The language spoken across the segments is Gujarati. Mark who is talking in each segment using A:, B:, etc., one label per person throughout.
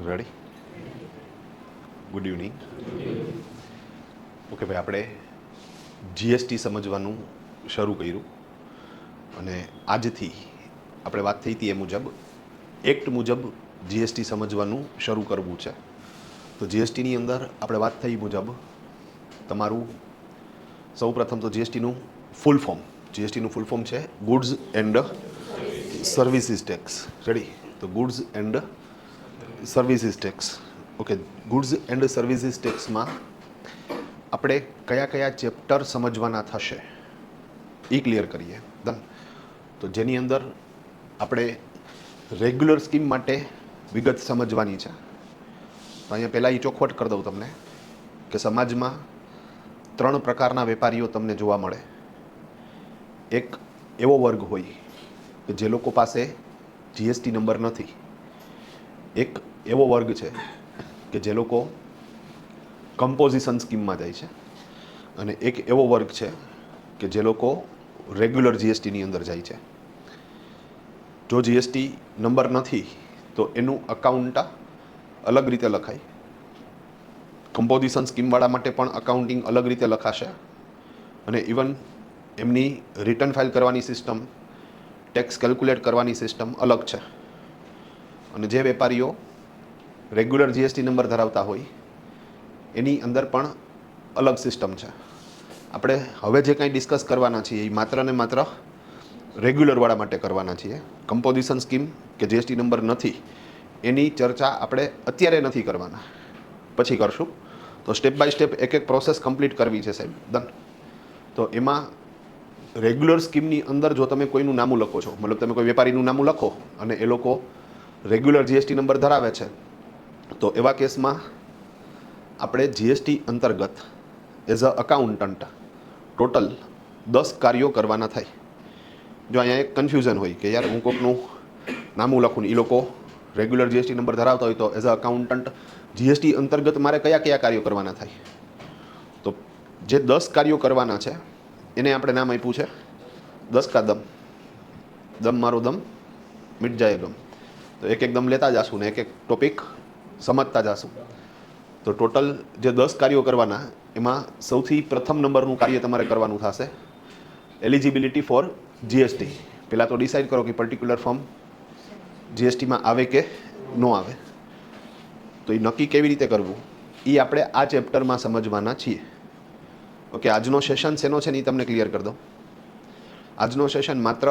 A: રેડી? Good evening. ઓકે ભાઈ, આપણે જીએસટી સમજવાનું શરૂ કર્યું અને આજથી આપણે વાત થઈ હતી એ મુજબ એક્ટ મુજબ જીએસટી સમજવાનું શરૂ કરવું છે. તો જીએસટીની અંદર આપણે વાત થઈ મુજબ તમારું સૌપ્રથમ તો જીએસટીનું ફૂલ ફોર્મ છે goods and services tax. Ready? તો goods and services tax. Okay, goods and services ટેક્સમાં આપણે કયા કયા ચેપ્ટર સમજવાના થશે એ ક્લિયર કરીએ. ડન. તો જેની અંદર આપણે રેગ્યુલર સ્કીમ માટે વિગત સમજવાની છે. તો અહીંયા પહેલાં એ ચોખવટ કરી દઉં તમને કે સમાજમાં 3 પ્રકારના વેપારીઓ તમને જોવા મળે. એક એવો વર્ગ હોય કે જે લોકો પાસે જીએસટી નંબર નથી. એક એવો વર્ગ છે કે જે લોકો કમ્પોઝિશન સ્કીમમાં જાય છે અને એક એવો વર્ગ છે કે જે લોકો રેગ્યુલર જીએસટીની અંદર જાય છે. જો જીએસટી નંબર નથી તો એનું અકાઉન્ટ અલગ રીતે લખાય. કમ્પોઝિશન સ્કીમવાળા માટે પણ અકાઉન્ટિંગ અલગ રીતે લખાશે અને ઇવન એમની રિટર્ન ફાઇલ કરવાની સિસ્ટમ, ટેક્સ કેલ્ક્યુલેટ કરવાની સિસ્ટમ અલગ છે. અને જે વેપારીઓ રેગ્યુલર જીએસટી નંબર ધરાવતા હોય એની અંદર પણ અલગ સિસ્ટમ છે. આપણે હવે જે કાંઈ ડિસ્કસ કરવાના છીએ એ માત્ર ને માત્ર રેગ્યુલરવાળા માટે કરવાના છીએ. કમ્પોઝિશન સ્કીમ કે જીએસટી નંબર નથી એની ચર્ચા આપણે અત્યારે નથી કરવાના, પછી કરશું. તો સ્ટેપ બાય સ્ટેપ એક એક પ્રોસેસ કમ્પ્લીટ કરવી છે સાહેબ. ડન. તો એમાં રેગ્યુલર સ્કીમની અંદર જો તમે કોઈનું નામું લખો છો, મતલબ તમે કોઈ વેપારીનું નામું લખો અને એ લોકો રેગ્યુલર જીએસટી નંબર ધરાવે છે, તો એવા કેસમાં આપણે જીએસટી અંતર્ગત એઝ અ અકાઉન્ટન્ટ ટોટલ 10 કાર્યો કરવાના થાય. જો અહીંયા એક કન્ફ્યુઝન હોય કે યાર હું કોકનું નામું લખું ને એ લોકો રેગ્યુલર જીએસટી નંબર ધરાવતા હોય તો એઝ અ અકાઉન્ટન્ટ જીએસટી અંતર્ગત મારે કયા કયા કાર્યો કરવાના થાય. તો જે 10 કાર્યો કરવાના છે એને આપણે નામ આપ્યું છે 10 કા દમ. દમ મારો દમ મિટ જાય ગમ. તો એક એક દમ લેતા જાશું ને એક એક ટોપિક સમજતા જાશું. તો ટોટલ જે 10 કાર્યો કરવાના એમાં સૌથી પ્રથમ નંબરનું કાર્ય તમારે કરવાનું થશે એલિજિબિલિટી ફોર જીએસટી. પહેલાં તો ડિસાઇડ કરો કે પર્ટિક્યુલર ફર્મ જીએસટીમાં આવે કે ન આવે. તો એ નક્કી કેવી રીતે કરવું એ આપણે આ ચેપ્ટરમાં સમજવાના છીએ. ઓકે, આજનો સેશન શેનો છે ને એ તમને ક્લિયર કરી દઉં. આજનો સેશન માત્ર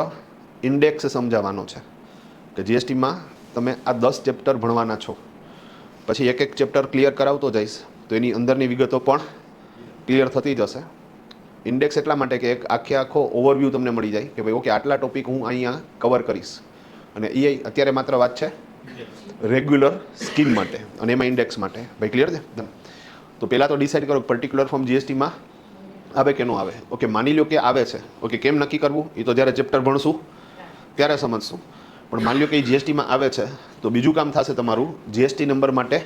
A: ઇન્ડેક્સ સમજાવવાનો છે કે જીએસટીમાં તમે આ 10 ચેપ્ટર ભણવાના છો. પછી એક એક ચેપ્ટર ક્લિયર કરાવતો જઈશ તો એની અંદરની વિગતો પણ ક્લિયર થતી જશે. ઇન્ડેક્સ એટલા માટે કે એક આખો ઓવરવ્યૂ તમને મળી જાય કે ભાઈ ઓકે આટલા ટોપિક હું અહીંયા કવર કરીશ. અને એ અત્યારે માત્ર વાત છે રેગ્યુલર સ્કીમ માટે અને એમાં ઇન્ડેક્સ માટે. ભાઈ ક્લિયર છે? તો પહેલાં તો ડિસાઇડ કરો પર્ટિક્યુલર ફોર્મ જીએસટીમાં આવે કે ન આવે. ઓકે, માની લો કે આવે છે. ઓકે, કેમ નક્કી કરવું એ તો જ્યારે ચેપ્ટર ભણશું ત્યારે સમજશું. પણ માની લો કે એ જીએસટીમાં આવે છે તો બીજું કામ થશે તમારું જીએસટી નંબર માટે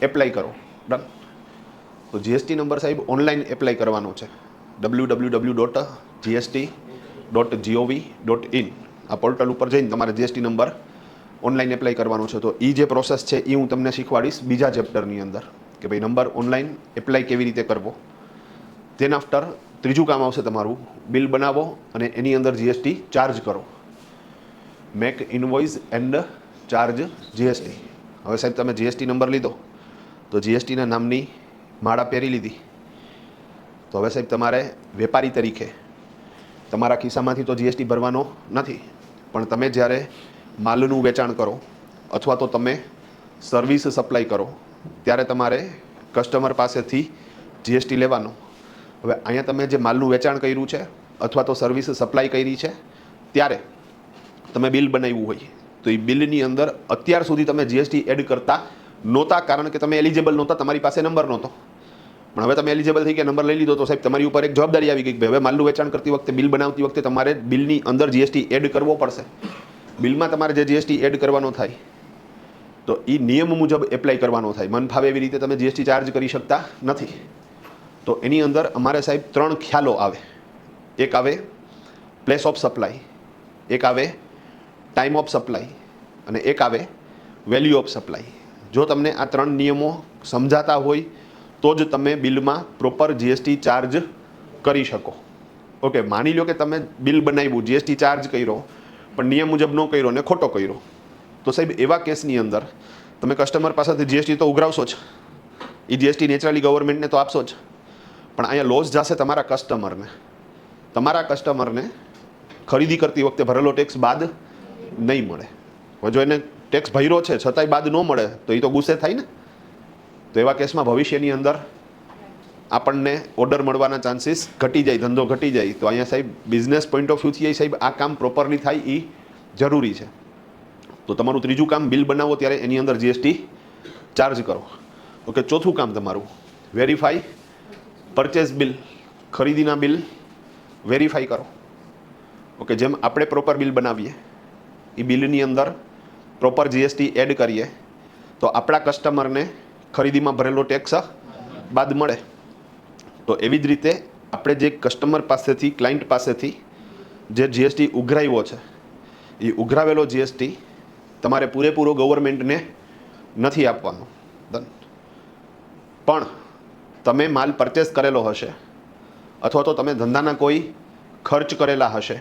A: એપ્લાય કરો. ડન. તો જીએસટી નંબર સાહેબ ઓનલાઈન એપ્લાય કરવાનો છે. www.gst.gov.in આ પોર્ટલ ઉપર જઈને તમારે જીએસટી નંબર ઓનલાઈન એપ્લાય કરવાનો છે. તો એ જે પ્રોસેસ છે એ હું તમને શીખવાડીશ બીજા ચેપ્ટરની અંદર કે ભાઈ નંબર ઓનલાઈન એપ્લાય કેવી રીતે કરવો. ધેન આફ્ટર ત્રીજું કામ આવશે તમારું બિલ બનાવો અને એની અંદર જીએસટી ચાર્જ કરો. Make invoice and charge GST. હવે સાહેબ તમે જીએસટી નંબર લીધો તો જીએસટીના નામની માળા પહેરી લીધી. તો હવે સાહેબ તમારે વેપારી તરીકે તમારા ખિસ્સામાંથી તો જીએસટી ભરવાનો નથી, પણ તમે જ્યારે માલનું વેચાણ કરો અથવા તો તમે સર્વિસ સપ્લાય કરો ત્યારે તમારે કસ્ટમર પાસેથી જીએસટી લેવાનો. હવે અહીંયા તમે જે માલનું વેચાણ કર્યું છે અથવા તો સર્વિસ સપ્લાય કરી છે ત્યારે તમે બિલ બનાવ્યું હોય તો એ બિલની અંદર અત્યાર સુધી તમે જીએસટી એડ કરતા નહોતા, કારણ કે તમે એલિજિબલ નહોતા, તમારી પાસે નંબર નહોતો. પણ હવે તમે એલિજિબલ થઈ ગયા, નંબર લઈ લીધો તો સાહેબ તમારી ઉપર એક જવાબદારી આવી ગઈ કે હવે માલનું વેચાણ કરતી વખતે બિલ બનાવતી વખતે તમારે બિલની અંદર જીએસટી એડ કરવો પડશે. બિલમાં તમારે જે જીએસટી એડ કરવાનો થાય તો એ નિયમ મુજબ એપ્લાય કરવાનો થાય. મન ફાવે એવી રીતે તમે જીએસટી ચાર્જ કરી શકતા નથી. તો એની અંદર અમારે સાહેબ 3 ખ્યાલો આવે. એક આવે પ્લેસ ઓફ સપ્લાય, એક આવે ટાઈમ ઓફ સપ્લાય અને એક આવે વેલ્યુ ઓફ સપ્લાય. જો તમને આ 3 નિયમો સમજાતા હોય તો જ તમે બિલમાં પ્રોપર જીએસટી ચાર્જ કરી શકો. ઓકે, માની લો કે તમે બિલ બનાવ્યું, જીએસટી ચાર્જ કર્યો, પણ નિયમ મુજબ ન કર્યો ને ખોટો કર્યો, તો સાહેબ એવા કેસની અંદર તમે કસ્ટમર પાસેથી જીએસટી તો ઉઘરાવશો જ, એ જીએસટી નેચરલી ગવર્મેન્ટને તો આપશો જ, પણ અહીંયા લોસ જશે તમારા કસ્ટમરને. તમારા કસ્ટમરને ખરીદી કરતી વખતે ભરેલો ટેક્સ બાદ નહીં મળે. હવે જો એને ટેક્સ ભર્યો છે છતાંય બાદ ન મળે તો એ તો ગુસ્સે થાય ને. તો એવા કેસમાં ભવિષ્યની અંદર આપણને ઓર્ડર મળવાના ચાન્સીસ ઘટી જાય, ધંધો ઘટી જાય. તો અહીંયા સાહેબ બિઝનેસ પોઈન્ટ ઓફ વ્યૂથી સાહેબ આ કામ પ્રોપરલી થાય એ જરૂરી છે. તો તમારું ત્રીજું કામ બિલ બનાવો ત્યારે એની અંદર જીએસટી ચાર્જ કરો. ઓકે, ચોથું કામ તમારું વેરીફાઈ પરચેસ બિલ, ખરીદીના બિલ વેરીફાઈ કરો. ઓકે, જેમ આપણે પ્રોપર બિલ બનાવીએ, એ બિલની અંદર પ્રોપર જીએસટી એડ કરીએ તો આપણા કસ્ટમરને ખરીદીમાં ભરેલો ટેક્સ બાદ મળે. તો એવી જ રીતે આપણે જે કસ્ટમર પાસેથી, ક્લાયન્ટ પાસેથી જે જીએસટી ઉઘરાવ્યો છે, એ ઉઘરાવેલો જીએસટી તમારે પૂરેપૂરો ગવર્મેન્ટને નથી આપવાનો. પણ તમે માલ પરચેસ કરેલો હશે, અથવા તો તમે ધંધાના કોઈ ખર્ચ કરેલા હશે,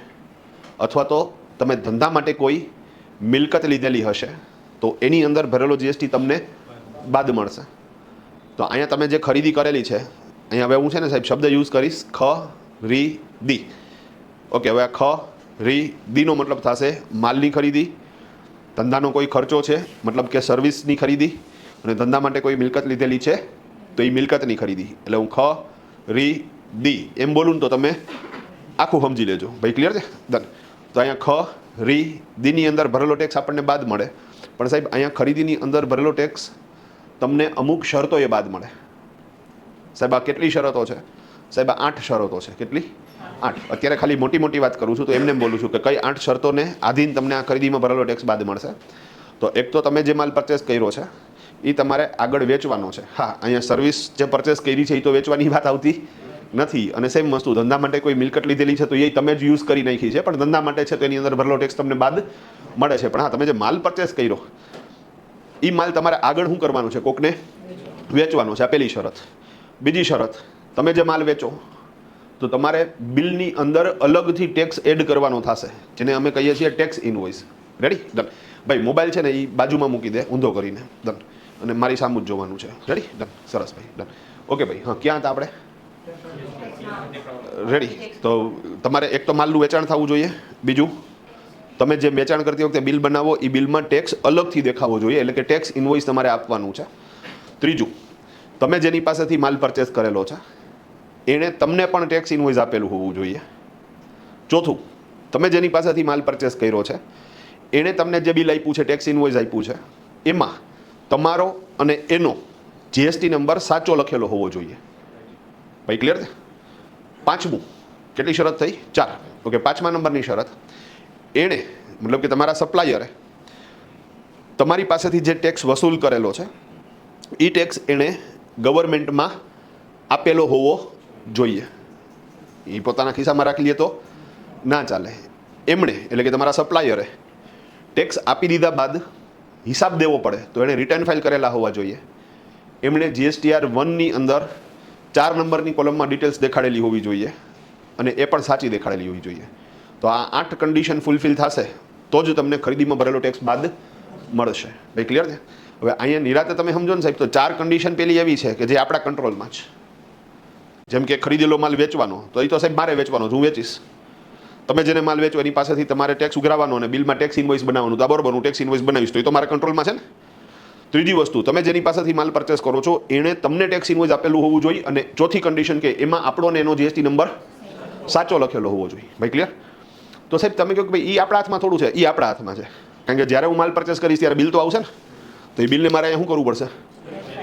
A: અથવા તો તમે ધંધા માટે કોઈ મિલકત લીધેલી હશે, તો એની અંદર ભરેલો જીએસટી તમને બાદ મળશે. તો અહીંયા તમે જે ખરીદી કરેલી છે, અહીંયા હવે હું છે ને સાહેબ શબ્દ યુઝ કરીશ ખરીદી. ઓકે, હવે આ ખરીદીનો મતલબ થશે માલની ખરીદી, ધંધાનો કોઈ ખર્ચો છે મતલબ કે સર્વિસની ખરીદી, અને ધંધા માટે કોઈ મિલકત લીધેલી છે તો એ મિલકતની ખરીદી. એટલે હું ખરીદી એમ બોલું તો તમે આખું સમજી લેજો ભાઈ. ક્લિયર છે? ડન. તો અહીંયા ખરીદીની અંદર ભરેલો ટેક્સ આપણને બાદ મળે, પણ સાહેબ અહીંયા ખરીદીની અંદર ભરેલો ટેક્સ તમને અમુક શરતોએ બાદ મળે. સાહેબ આ કેટલી શરતો છે? સાહેબ આ 8 શરતો છે. કેટલી? 8. અત્યારે ખાલી મોટી મોટી વાત કરું છું તો એમને બોલું છું કે કઈ 8 શરતોને આધીન તમને આ ખરીદીમાં ભરેલો ટેક્સ બાદ મળશે. તો એક તો તમે જે માલ પરચેસ કર્યો છે એ તમારે આગળ વેચવાનો છે. હા, અહીંયા સર્વિસ જે પરચેસ કરી છે એ તો વેચવાની વાત આવતી નથી. અને સેમ વસ્તુ ધંધા માટે કોઈ મિલકત લીધેલી છે તો એ તમે જ યુઝ કરી નાખી છે, પણ ધંધા માટે છે તો એની અંદર ભરેલો ટેક્સ તમને બાદ મળે છે. પણ હા, તમે જે માલ પરચેસ કર્યો એ માલ તમારે આગળ શું કરવાનું છે? કોકને વેચવાનો છે. આ પહેલી શરત. બીજી શરત, તમે જે માલ વેચો તો તમારે બિલની અંદર અલગથી ટેક્સ એડ કરવાનો થશે, જેને અમે કહીએ છીએ ટેક્સ ઇનવોઇસ. રેડી? ડન. ભાઈ મોબાઈલ છે ને એ બાજુમાં મૂકી દે ઊંધો કરીને. ડન. અને મારી સામું જ જોવાનું છે. રેડી? ડન. સરસ ભાઈ. ડન. ઓકે ભાઈ. હા, ક્યાં હતા આપણે? રેડી. તો તમારે એક તો માલનું વેચાણ થવું જોઈએ. બીજું, તમે જે વેચાણ કરતી વખતે બિલ બનાવો એ બિલમાં ટેક્સ અલગથી દેખાવો જોઈએ, એટલે કે ટેક્સ ઇનવોઇસ તમારે આપવાનું છે. ત્રીજું, તમે જેની પાસેથી માલ પરચેસ કરેલો છે એણે તમને પણ ટેક્સ ઇનવોઇસ આપેલું હોવું જોઈએ. ચોથું, તમે જેની પાસેથી માલ પરચેસ કર્યો છે એણે તમને જે બિલ આપ્યું છે, ટેક્સ ઇનવોઇસ આપ્યું છે, એમાં તમારો અને એનો જીએસટી નંબર સાચો લખેલો હોવો જોઈએ. ભાઈ ક્લિયર છે? પાંચમું, કેટલી શરત થઈ? 4. ઓકે, 5મા નંબરની શરત, એણે મતલબ કે તમારા સપ્લાયરે તમારી પાસેથી જે ટેક્સ વસૂલ કરેલો છે એ ટેક્સ એણે ગવર્મેન્ટમાં આપેલો હોવો જોઈએ. એ પોતાના ખિસ્સામાં રાખી લે તો ના ચાલે. એમણે એટલે કે તમારા સપ્લાયરે ટેક્સ આપી દીધા બાદ હિસાબ દેવો પડે તો એણે રિટર્ન ફાઇલ કરેલા હોવા જોઈએ. એમણે GSTR 1ની અંદર 4 નંબરની કોલમમાં ડિટેલ્સ દેખાડેલી હોવી જોઈએ, અને એ પણ સાચી દેખાડેલી હોવી જોઈએ. તો આ 8 કન્ડિશન ફૂલફિલ થશે તો જ તમને ખરીદીમાં ભરેલો ટેક્સ બાદ મળશે. ભાઈ ક્લિયર છે? હવે અહીંયા નિરાતે તમે સમજો ને સાહેબ, તો 4 કન્ડિશન પેલી એવી છે કે જે આપણા કંટ્રોલમાં છે. જેમ કે ખરીદેલો માલ વેચવાનો, તો એ તો સાહેબ મારે વેચવાનો, હું વેચીશ. તમે જેને માલ વેચો એની પાસેથી તમારે ટેક્સ ઉઘરાવવાનો અને બિલમાં ટેક્સ ઇનવોઇસ બનાવવાનું. તો બરોબર, હું ટેક્સ ઇનવોઇસ બનાવીશ તો એ તો મારા કંટ્રોલમાં છે ને. ત્રીજી વસ્તુ, તમે જેની પાસેથી માલ પરચેસ કરો છો એણે તમને ટેક્સ ઇનવોઇસ આપેલું હોવું જોઈએ. અને ચોથી કન્ડિશન કે એમાં આપણો ને એનો જીએસટી નંબર સાચો લખેલો હોવો જોઈએ. ભાઈ ક્લિયર? તો સાહેબ તમે કહો કે ભાઈ એ આપણા હાથમાં થોડું છે, એ આપણા હાથમાં છે. કારણ કે જ્યારે હું માલ પરચેસ કરીશ ત્યારે બિલ તો આવશે ને, તો એ બિલને મારે અહીંયા શું કરવું પડશે?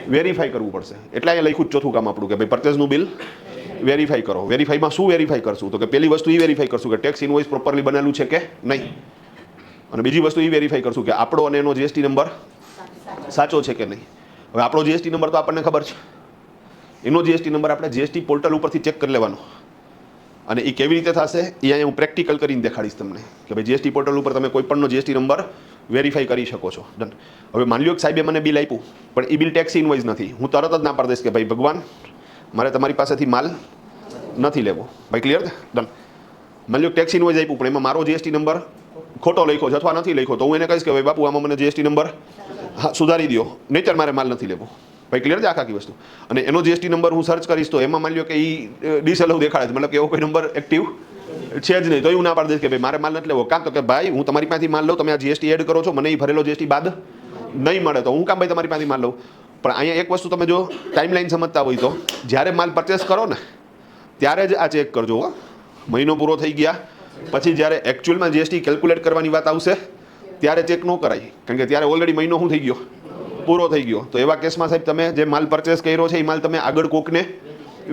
A: વેરીફાઈ કરવું પડશે. એટલે અહીંયા લખ્યું જ ચોથું કામ આપણું કે ભાઈ પરચેસનું બિલ વેરીફાઈ કરો. વેરીફાઈમાં શું વેરીફાઈ કરશું? તો કે પહેલી વસ્તુ એ વેરીફાઈ કરશું કે ટેક્સ ઇનવોઇસ પ્રોપરલી બનેલું છે કે નહીં, અને બીજી વસ્તુ એ વેરીફાઈ કરશું કે આપણો અને એનો જીએસટી નંબર સાચો છે કે નહીં. હવે આપણો જીએસટી નંબર તો આપણને ખબર છે, એનો જીએસટી નંબર આપણે જીએસટી પોર્ટલ ઉપરથી ચેક કરી લેવાનો. અને એ કેવી રીતે થશે એ અહીંયા હું પ્રેક્ટિકલ કરીને દેખાડીશ તમને કે ભાઈ જીએસટી પોર્ટલ ઉપર તમે કોઈ પણનો જીએસટી નંબર વેરીફાઈ કરી શકો છો. ડન. હવે માની લો કે સાહેબે મને બિલ આપ્યું પણ એ બિલ ટેક્સ ઇનવોઇસ નથી, હું તરત જ ના પાડી દઈશ કે ભાઈ ભગવાન મારે તમારી પાસેથી માલ નથી લેવો. ભાઈ ક્લિયર છે? ડન. માની લો ટેક્સ ઇનવોઇસ આપ્યું પણ એમાં મારો જીએસટી નંબર ખોટો લખ્યો છે અથવા નથી લખ્યો, તો હું એને કહીશ કે ભાઈ બાપુ આમાં મને જીએસટી નંબર સુધારી દો, નહીંતર મારે માલ નથી લેવો. ભાઈ ક્લિયર છે આખી વસ્તુ? અને એનો જીએસટી નંબર હું સર્ચ કરીશ તો એમાં માની લો કે એ ડિસઅલાઉ દેખાડે છે, મતલબ કે એવો કોઈ નંબર એક્ટિવ છે જ નહીં, તો હું ના પાડી દઈશ કે ભાઈ મારે માલ નથી લેવો. કામ તો કે ભાઈ હું તમારી પાસેથી માલ લઉં, તમે આ જીએસટી એડ કરો છો, મને એ ભરેલો જીએસટી બાદ નહીં મળે, તો હું કામ ભાઈ તમારી પાસેથી માલ લઉં. પણ અહીંયા એક વસ્તુ તમે જો ટાઈમલાઈન સમજતા હોય તો જ્યારે માલ પરચેસ કરો ને ત્યારે જ આ ચેક કરજો. મહિનો પૂરો થઈ ગયા પછી જ્યારે એકચ્યુઅલમાં જીએસટી કેલ્ક્યુલેટ કરવાની વાત આવશે ત્યારે ચેક ન કરાય, કારણ કે ત્યારે ઓલરેડી મહિનો શું થઈ ગયો, પૂરો થઈ ગયો. તો એવા કેસમાં સાહેબ તમે જે માલ પરચેસ કર્યો છે એ માલ તમે આગળ કોકને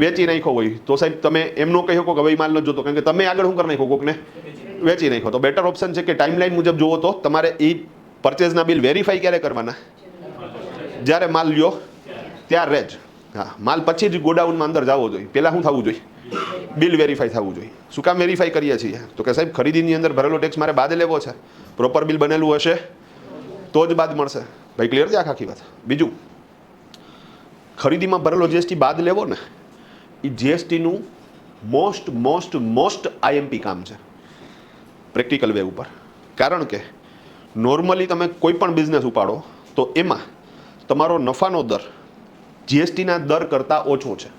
A: વેચી નાખ્યો હોય તો સાહેબ તમે એમ ન કહી શકો કે ભાઈ માલ નથી જોતો, કારણ કે તમે આગળ શું કરી નાખો, કોકને વેચી નાખો. તો બેટર ઓપ્શન છે કે ટાઈમલાઈન મુજબ જુઓ તો તમારે એ પરચેસના બિલ વેરીફાઈ ક્યારે કરવાના, જ્યારે માલ લ્યો ત્યારે જ. હા, માલ પછી જ ગોડાઉનમાં અંદર જવો જોઈએ. પહેલાં શું થવું જોઈએ, બિલ વેરીફાઈ થવું જોઈએ. શું કામ વેરીફાઈ કરીએ છીએ તો કે સાહેબ ખરીદીની અંદર ભરેલો ટેક્સ મારે બાદ લેવો છે, પ્રોપર બિલ બનેલું હશે તો જ બાદ મળશે. ભાઈ ક્લિયર છે આખી વાત? બીજું, ખરીદીમાં ભરેલો જીએસટી બાદ લેવો ને એ જીએસટીનું મોસ્ટ આઈએમપી કામ છે પ્રેક્ટિકલ વે ઉપર. કારણ કે નોર્મલી તમે કોઈ પણ બિઝનેસ ઉપાડો તો એમાં તમારો નફાનો દર જીએસટીના દર કરતાં ઓછો છે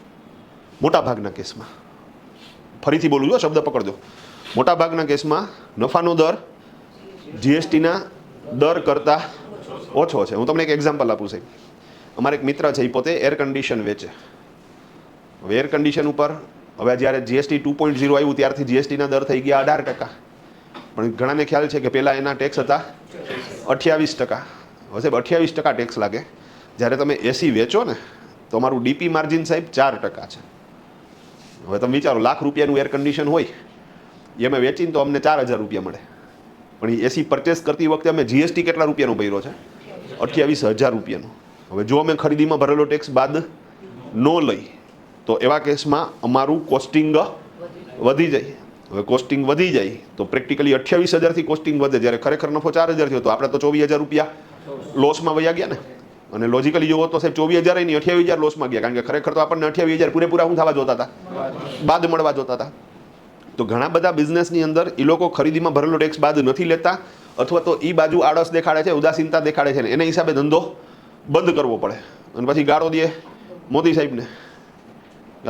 A: મોટાભાગના કેસમાં. ફરીથી બોલું છો, શબ્દ પકડજો. મોટાભાગના કેસમાં નફાનો દર જીએસટીના દર કરતાં ઓછો છે. હું તમને એક એક્ઝામ્પલ આપું સાહેબ. અમારે એક મિત્ર છે, એ પોતે એર કન્ડિશન વેચે. હવે એર કન્ડિશન ઉપર હવે જ્યારે જીએસટી 2.0 આવ્યું ત્યારથી જીએસટીના દર થઈ ગયા 18%. પણ ઘણાને ખ્યાલ છે કે પહેલાં એના ટેક્સ હતા 28%. હવે સાહેબ 28% ટેક્સ લાગે. જ્યારે તમે એસી વેચો ને તો અમારું ડીપી માર્જિન સાહેબ 4% છે. હવે તમે વિચારો, ₹1,00,000 એર કન્ડિશન હોય એ અમે વેચીને તો અમને 4,000 રૂપિયા મળે, પણ એ એસી પરચેસ કરતી વખતે અમે જીએસટી કેટલા રૂપિયાનો ભર્યો છે? 28,000 રૂપિયાનો. હવે જો અમે ખરીદીમાં ભરેલો ટેક્સ બાદ ન લઈ તો એવા કેસમાં અમારું કોસ્ટિંગ વધી જાય. હવે કોસ્ટિંગ વધી જાય તો પ્રેક્ટિકલી 28,000થી કોસ્ટિંગ વધે, જ્યારે ખરેખર નફો 4,000 થયો તો આપણે તો 24,000 રૂપિયા લોસમાં વયા ગયા ને. અને લોજિકલી જોવો તો સાહેબ 24,000 નહીં 28,000 લોસમાં ગયા, કારણ કે ખરેખર તો આપણને 28,000 પૂરેપૂરા શું થવા જોતા હતા, બાદ મળવા જોતા હતા. તો ઘણા બધા બિઝનેસની અંદર એ લોકો ખરીદીમાં ભરેલો ટેક્સ બાદ નથી લેતા, અથવા તો એ બાજુ આળસ દેખાડે છે, ઉદાસીનતા દેખાડે છે ને એને હિસાબે ધંધો બંધ કરવો પડે. અને પછી ગાળો દે મોદી સાહેબને,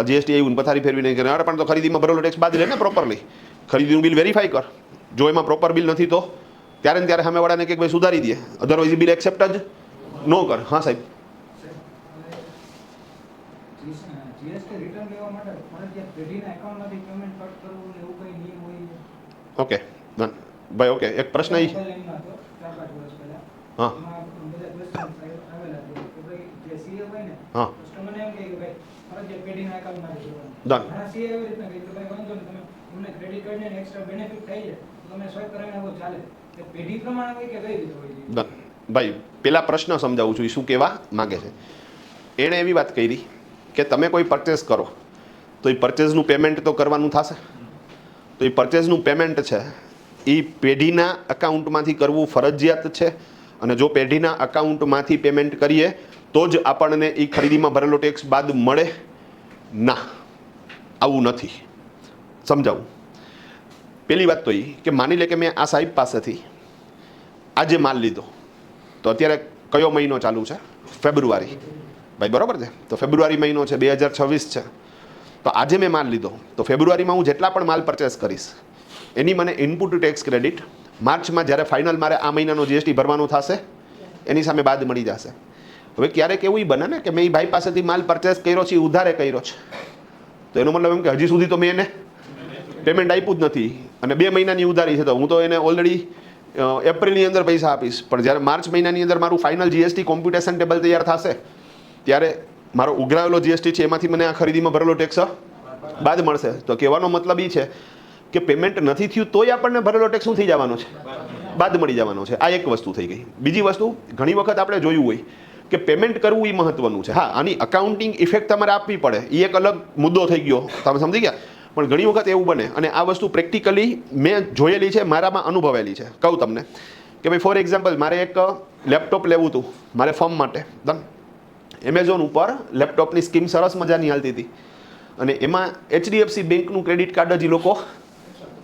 A: જીએસટી આવ્યું પથારી ફેરવી નહીં કરે. અરે પણ તો ખરીદીમાં ભરેલો ટેક્સ બાદ લે ને પ્રોપરલી, ખરીદીનું બિલ વેરીફાઈ કર. જો એમાં પ્રોપર બિલ નથી તો ત્યારે ને ત્યારે સામેવાળાને કે ભાઈ સુધારી દે, અધરવાઇઝ બિલ એક્સેપ્ટ જ ન કર. હા સાહેબ. ઓકે ભાઈ, ઓકે એક પ્રશ્ન એ હા હા ડન. ભાઈ પેલા પ્રશ્ન સમજાવું છું, એ શું કહેવા માગે છે. એણે એવી વાત કરી કે તમે કોઈ પરચેસ કરો તો એ પરચેસનું પેમેન્ટ તો કરવાનું થશે. તો એ પરચેસનું પેમેન્ટ છે એ પેઢીના અકાઉન્ટમાંથી કરવું ફરજિયાત છે. અને જો પેઢીના અકાઉન્ટમાંથી પેમેન્ટ કરીએ તો જ આપણને એ ખરીદીમાં ભરેલો ટેક્સ બાદ મળે. ના, આવું નથી. સમજાવું. પહેલી વાત તો એ કે માની લે કે મેં આ સાહેબ પાસેથી આજે માલ લીધો, તો અત્યારે કયો મહિનો ચાલુ છે? ફેબ્રુઆરી. ભાઈ બરાબર છે? તો ફેબ્રુઆરી મહિનો છે, 2026 છે. તો આજે મેં માલ લીધો તો ફેબ્રુઆરીમાં હું જેટલા પણ માલ પરચેસ કરીશ એની મને ઇનપુટ ટેક્સ ક્રેડિટ માર્ચમાં જ્યારે ફાઇનલ મારે આ મહિનાનો જીએસટી ભરવાનો થશે એની સામે બાદ મળી જશે. હવે ક્યારેક એવું બને ને કે મેં એ ભાઈ પાસેથી માલ પરચેસ કર્યો છે, ઉધારે કર્યો છે, તો એનો મતલબ એમ કે હજી સુધી તો મેં એને પેમેન્ટ આપ્યું જ નથી અને 2 મહિનાની ઉધારી છે, તો હું તો એને ઓલરેડી એપ્રિલની અંદર પૈસા આપીશ. પણ જ્યારે માર્ચ મહિનાની અંદર મારું ફાઇનલ જીએસટી કોમ્પ્યુટેશન ટેબલ તૈયાર થશે ત્યારે મારો ઉઘરાવેલો જીએસટી છે એમાંથી મને આ ખરીદીમાં ભરેલો ટેક્સ બાદ મળશે. તો કહેવાનો મતલબ એ છે કે પેમેન્ટ નથી થયું તોય આપણને ભરેલો ટેક્સ શું થઈ જવાનો છે? બાદ મળી જવાનો છે. આ એક વસ્તુ થઈ ગઈ. બીજી વસ્તુ, ઘણી વખત આપણે જોયું હોય કે પેમેન્ટ કરવું એ મહત્વનું છે. હા, આની અકાઉન્ટિંગ ઇફેક્ટ તમારે આપવી પડે, એ એક અલગ મુદ્દો થઈ ગયો, તમે સમજી ગયા. પણ ઘણી વખત એવું બને, અને આ વસ્તુ પ્રેક્ટિકલી મેં જોયેલી છે, મારામાં અનુભવેલી છે. કહું તમને કે ભાઈ ફોર એક્ઝામ્પલ મારે એક લેપટોપ લેવું હતું મારે ફર્મ માટે. ડન. એમેઝોન ઉપર લેપટોપની સ્કીમ સરસ મજાની હાલતી હતી અને એમાં HDFC બેંકનું ક્રેડિટ કાર્ડ જ એ લોકો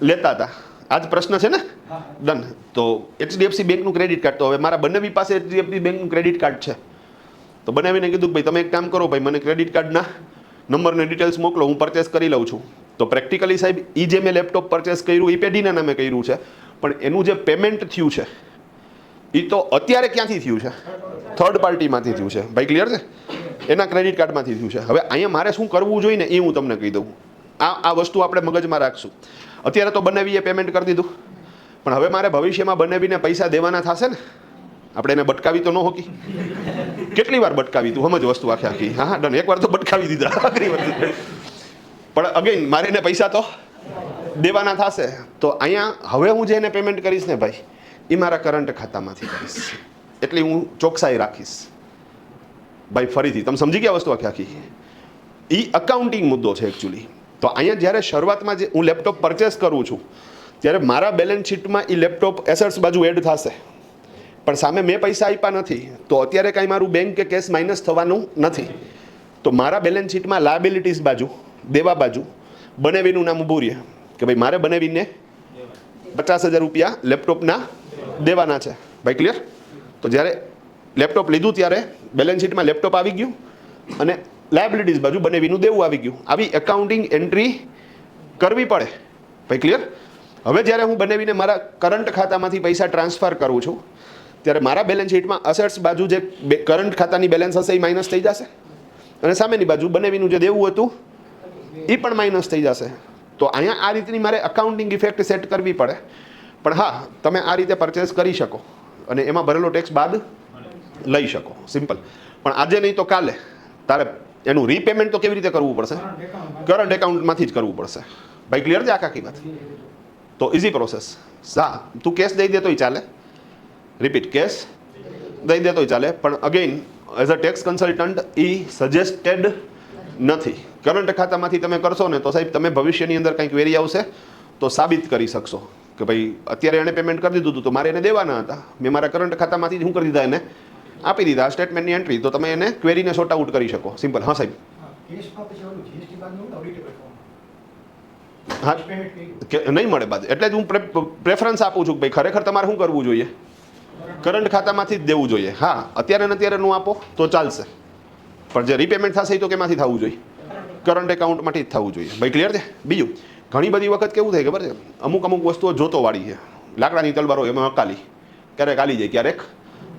A: લેતા હતા. આ જ પ્રશ્ન છે ને? ડન. તો HDFC બેંકનું ક્રેડિટ કાર્ડ, તો હવે મારા બંનેવી પાસે HDFC બેંકનું ક્રેડિટ કાર્ડ છે. તો બનાવીને કીધું ભાઈ તમે એક કામ કરો, ભાઈ મને ક્રેડિટ કાર્ડના નંબરને ડિટેલ્સ મોકલો, હું પરચેસ કરી લઉં છું. તો પ્રેક્ટિકલી સાહેબ એ જે મેં લેપટોપ પરચેસ કર્યું એ પેઢીના નામે કર્યું છે, પણ એનું જે પેમેન્ટ થયું છે એ તો અત્યારે ક્યાંથી થયું છે? થર્ડ પાર્ટીમાંથી થયું છે. ભાઈ ક્લિયર છે? એના ક્રેડિટ કાર્ડમાંથી થયું છે. હવે અહીંયા મારે શું કરવું જોઈએ ને એ હું તમને કહી દઉં. આ વસ્તુ આપણે મગજમાં રાખશું. અત્યારે તો બનાવીએ પેમેન્ટ કરી દીધું, પણ હવે મારે ભવિષ્યમાં બનાવીને પૈસા દેવાના થશે ને, આપણે એને બટકાવી તો ન હોકી. કેટલી વાર બટકાવી તું સમજ વસ્તુ આખી આખી. હા ડન, એકવાર તો બટકાવી દીધા, પણ અગેન મારે એને પૈસા તો દેવાના થશે. તો અહીંયા હવે હું જે એને પેમેન્ટ કરીશ ને ભાઈ, એ મારા કરંટ ખાતામાંથી કરીશ, એટલી હું ચોકસાઈ રાખીશ. ભાઈ ફરીથી તમે સમજી ગયા વસ્તુ આખી આખી. એ અકાઉન્ટિંગ મુદ્દો છે એકચ્યુઅલી. તો અહીંયા જ્યારે શરૂઆતમાં જે હું લેપટોપ પરચેસ કરું છું ત્યારે મારા બેલેન્સ શીટમાં એ લેપટોપ એસેટ્સ બાજુ એડ થશે, પણ સામે મેં પૈસા આપ્યા નથી, તો અત્યારે કાંઈ મારું બેંક કે કેશ માઇનસ થવાનું નથી. તો મારા બેલેન્સ શીટમાં લાયબિલિટીઝ બાજુ, દેવા બાજુ બનાવીનું નામ ઊભું રહે કે ભાઈ મારે બનાવીને 50,000 રૂપિયા લેપટોપના દેવાના છે. ભાઈ ક્લિયર? તો જ્યારે લેપટોપ લીધું ત્યારે બેલેન્સ શીટમાં લેપટોપ આવી ગયું અને લાયબિલિટીઝ બાજુ બનાવીનું દેવું આવી ગયું. આવી એકાઉન્ટિંગ એન્ટ્રી કરવી પડે. ભાઈ ક્લિયર? હવે જ્યારે હું બનાવીને મારા કરંટ ખાતામાંથી પૈસા ટ્રાન્સફર કરું છું ત્યારે મારા બેલેન્સ શીટમાં અસેટ્સ બાજુ જે કરંટ ખાતાની બેલેન્સ હશે એ માઇનસ થઈ જશે, અને સામેની બાજુ બનાવીનું જે દેવું હતું એ પણ માઇનસ થઈ જશે. તો અહીંયા આ રીતની મારે અકાઉન્ટિંગ ઇફેક્ટ સેટ કરવી પડે. પણ હા, તમે આ રીતે પરચેસ કરી શકો અને એમાં ભરેલો ટેક્સ બાદ લઈ શકો, સિમ્પલ. પણ આજે નહીં તો કાલે તારે એનું રીપેમેન્ટ તો કેવી રીતે કરવું પડશે? કરંટ એકાઉન્ટમાંથી જ કરવું પડશે. ભાઈ ક્લિયર છે આખી વાત? તો ઇઝી પ્રોસેસ. હા, તું કેશ દઈ દે તોય ચાલે, રિપીટ, કેશ દઈ દે તોય ચાલે, પણ again as a tax consultant A suggested નથી. કરંટ ખાતામાંથી તમે કરશો ને તો સાહેબ તમે ભવિષ્યની અંદર કંઈક વેરી આવશે તો સાબિત કરી શકશો કે ભાઈ અત્યારે એણે પેમેન્ટ કરી દીધું હતું તો મારે એને દેવાના હતા, મેં મારા કરંટ ખાતામાંથી જ શું કરી દીધા, એને આપી દીધા સ્ટેટમેન્ટની એન્ટ્રી, તો તમે એને ક્વેરીને સોર્ટ આઉટ કરી શકો. સિમ્પલ. હા સાહેબ. હા, નહીં મળે બાદ, એટલે જ હું પ્રેફરન્સ આપું છું કે ભાઈ ખરેખર તમારે શું કરવું જોઈએ? કરંટ ખાતામાંથી જ દેવું જોઈએ. હા, અત્યારે ને અત્યારે નું આપો તો ચાલશે, પણ જે રીપેમેન્ટ થશે એ તો કેમાંથી થવું જોઈએ? કરંટ એકાઉન્ટમાંથી જ થવું જોઈએ. ભાઈ ક્લિયર છે? બીજું, ઘણી બધી વખત કેવું થાય ખબર છે, અમુક વસ્તુઓ જોતો વાળી છે, લાકડાની તલવારો એમાં અકાલી, ક્યારેક હાલી જાય ક્યારેક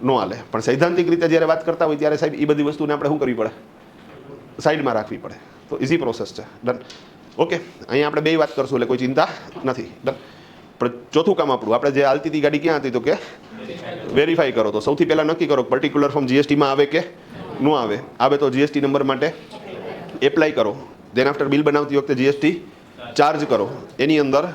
A: ન હાલે. પણ સૈદ્ધાંતિક રીતે જ્યારે વાત કરતા હોય ત્યારે સાહેબ એ બધી વસ્તુને આપણે શું કરવી પડે? સાઈડમાં રાખવી પડે. તો ઇઝી પ્રોસેસ છે. ડન. ઓકે, અહીંયા આપણે બે વાત કરશું એટલે કોઈ ચિંતા નથી. ડન. પણ ચોથું કામ આપણું, આપણે જે હાલતી હતી ગાડી ક્યાં હતી તો કે વેરીફાઈ કરો. તો સૌથી પહેલાં નક્કી કરો પર્ટિક્યુલર ફોર્મ જીએસટીમાં આવે કે ન આવે. આવે તો જીએસટી નંબર માટે એપ્લાય કરો. દેન આફ્ટર બિલ બનાવતી વખતે જીએસટી ચાર્જ કરો. એની અંદર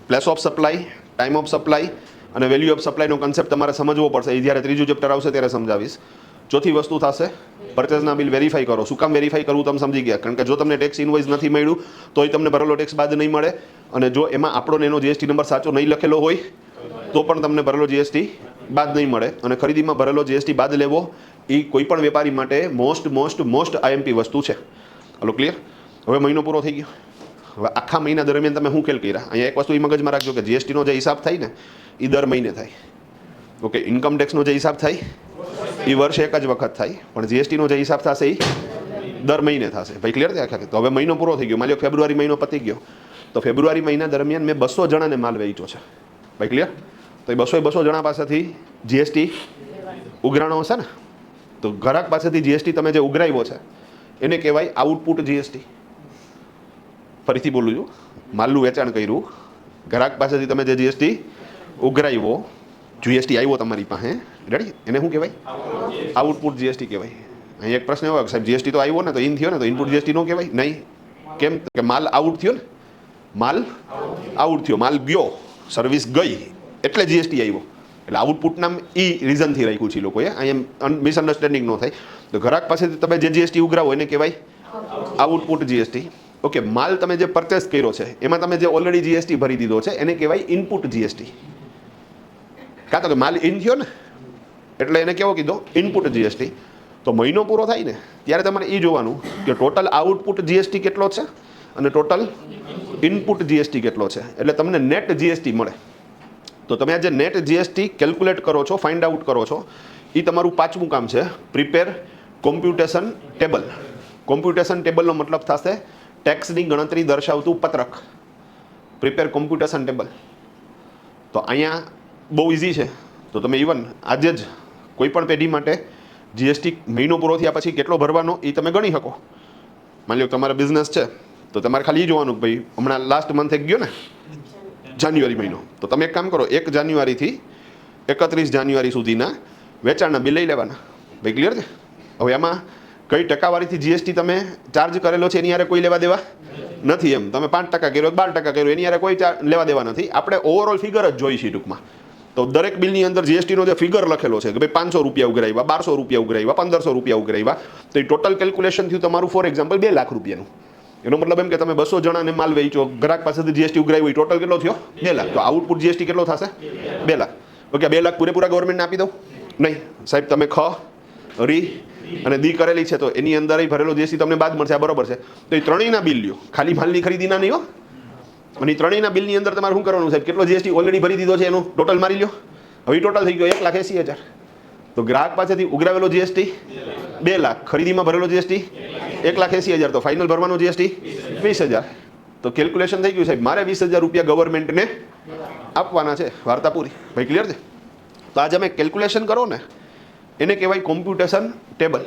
A: place of supply, time of supply અને વેલ્યુ ઓફ સપ્લાયનો કન્સેપ્ટ તમારે સમજવો પડશે. એ જ્યારે ત્રીજું ચેપ્ટર આવશે ત્યારે સમજાવીશ. ચોથી વસ્તુ થશે પરચેસના બિલ વેરીફાઈ કરો. શું કામ વેરીફાઈ કરવું તમે સમજી ગયા? કારણ કે જો તમને ટેક્સ ઇનવોઇસ નથી મળ્યું તો તમને ભરેલો ટેક્સ બાદ નહીં મળે, અને જો એમાં આપણો એનો જીએસટી નંબર સાચો નહીં લખેલો હોય તો પણ તમને ભરેલો જીએસટી બાદ નહીં મળે. અને ખરીદીમાં ભરેલો જીએસટી બાદ લેવો એ કોઈ પણ વેપારી માટે મોસ્ટ આઈએમપી વસ્તુ છે. Hello clear? હવે મહિનો પૂરો થઈ ગયો. હવે આખા મહિના દરમિયાન તમે શું ખેલ કર્યા? અહીંયા એક વસ્તુ એ મગજમાં રાખજો કે જીએસટીનો જે હિસાબ થાય ને એ દર મહિને થાય. ઓકે, ઇન્કમ ટેક્સનો જે હિસાબ થાય એ વર્ષે એક જ વખત થાય, પણ જીએસટીનો જે હિસાબ થશે એ દર મહિને થશે. ભાઈ ક્લિયર છે? તો હવે મહિનો પૂરો થઈ ગયો. માની લો ફેબ્રુઆરી મહિનો પતી ગયો, તો ફેબ્રુઆરી મહિના દરમિયાન મેં 200 જણાને માલ વેચ્યો છે. ભાઈ ક્લિયર? તો એ 200 જણા પાસેથી જીએસટી ઉઘરાણો હશે ને, તો ગ્રાહક પાસેથી જીએસટી તમે જે ઉઘરાવ્યો છે એને કહેવાય આઉટપુટ જીએસટી. ફરીથી બોલું છું, માલનું વેચાણ કર્યું, ગ્રાહક પાસેથી તમે જે જીએસટી ઉઘરાવ્યો, જીએસટી આવ્યો તમારી પાસે, રેડી, એને શું કહેવાય? આઉટપુટ જીએસટી કહેવાય. અહીં એક પ્રશ્ન એવો કે સાહેબ જીએસટી તો આવ્યો ને, તો ઇન થયો ને, તો ઇનપુટ જીએસટી ન કહેવાય? નહીં. કેમ કે માલ આઉટ થયો ને, માલ આઉટ થયો, માલ ગયો, સર્વિસ ગઈ એટલે જીએસટી આવ્યો. એટલે આઉટપુટ નામ એ રીઝનથી રાખ્યું છે લોકોએ. અહીંયા મિસઅન્ડરસ્ટેન્ડિંગ ન થાય. તો ગ્રાહક પાસેથી તમે જે જીએસટી ઉઘરાવો એને કહેવાય આઉટપુટ જીએસટી. ઓકે, માલ તમે જે પરચેસ કર્યો છે એમાં તમે જે ઓલરેડી જીએસટી ભરી દીધો છે એને કહેવાય ઇનપુટ જીએસટી. કાં તો કે માલ ઇન થયો ને એટલે એને કેવો કીધો ઇનપુટ જીએસટી. તો મહિનો પૂરો થાય ને ત્યારે તમારે એ જોવાનું કે ટોટલ આઉટપુટ જીએસટી કેટલો છે અને ટોટલ ઇનપુટ જીએસટી કેટલો છે, એટલે તમને નેટ જીએસટી મળે. તો તમે આ જે નેટ જીએસટી કેલ્ક્યુલેટ કરો છો, ફાઇન્ડ આઉટ કરો છો, એ તમારું પાંચમું કામ છે, પ્રિપેર કોમ્પ્યુટેશન ટેબલ. કોમ્પ્યુટેશન ટેબલનો મતલબ થશે ટેક્સની ગણતરી દર્શાવતું પત્રક. Prepare computation table. તો અહીંયા બહુ ઇઝી છે. તો તમે ઇવન આજે જ કોઈ પણ પેઢી માટે જીએસટી મહિનો પૂરો થયા પછી કેટલો ભરવાનો એ તમે ગણી શકો. માની લો તમારા બિઝનેસ છે તો તમારે ખાલી એ જોવાનું કે ભાઈ હમણાં લાસ્ટ મંથ એક ગયો ને જાન્યુઆરી મહિનો, તો તમે એક કામ કરો, 1 જાન્યુઆરીથી 31 જાન્યુઆરી સુધીના વેચાણના બિલ લઈ લેવાના. ભાઈ ક્લિયર છે? હવે એમાં કઈ ટકાવારીથી જીએસટી તમે ચાર્જ કરેલો છે એની યારે કોઈ લેવા દેવા નથી. એમ તમે 5% કર્યો 12% કર્યો એની યારે કોઈ લેવા દેવા નથી. આપણે ઓવરઓલ ફિગર જ જોઈ છીએ ટૂંકમાં. તો દરેક બિલની અંદર જીએસટીનો જે ફિગર લખેલો છે કે ભાઈ 500 રૂપિયા ઉઘરાવ્યા, 1200 રૂપિયા ઉઘરાવ્યા, 1500 રૂપિયા ઉઘરાવ્યા, તો એ ટોટલ કેલ્ક્યુલેશન થયું તમારું ફોર એક્ઝામ્પલ 2 લાખ રૂપિયાનું. એનો મતલબ એમ કે તમે 200 જણાને માલ વેચો, ગ્રાહક પાસેથી જીએસટી ઉઘરાવ્યું, ટોટલ કેટલો થયો 2 લાખ. તો આઉટપુટ જીએસટી કેટલો થશે 2 લાખ. ઓકે, 2 લાખ પૂરેપૂરા ગવર્મેન્ટને આપી દઉં? નહીં સાહેબ, તમે રી અને દી કરેલી છે તો એની અંદર ભરેલો જીએસટી તમને બાદ મળશે. આ બરોબર છે. તો એ ત્રણેયના બિલ લ્યો, ખાલી માલની ખરીદીના નહીં હો. અને ત્રણેયના બિલની અંદર તમારે શું કરવાનું સાહેબ? કેટલો જીએસટી ઓલરેડી ભરી દીધો છે એનું ટોટલ મારી લ્યો. હવે ટોટલ થઈ ગયો 1,80,000. તો ગ્રાહક પાસેથી ઉઘરાવેલો જીએસટી 2 લાખ, ખરીદીમાં ભરેલો જીએસટી 1,80,000. તો ફાઇનલ ભરવાનો જીએસટી 20,000. તો કેલ્ક્યુલેશન થઈ ગયું સાહેબ, મારે 20,000 રૂપિયા ગવર્મેન્ટને આપવાના છે. વાર્તા પૂરી. ભાઈ ક્લિયર છે? તો આજે અમે કેલ્ક્યુલેશન કરો ને એને કહેવાય કોમ્પ્યુટેશન ટેબલ.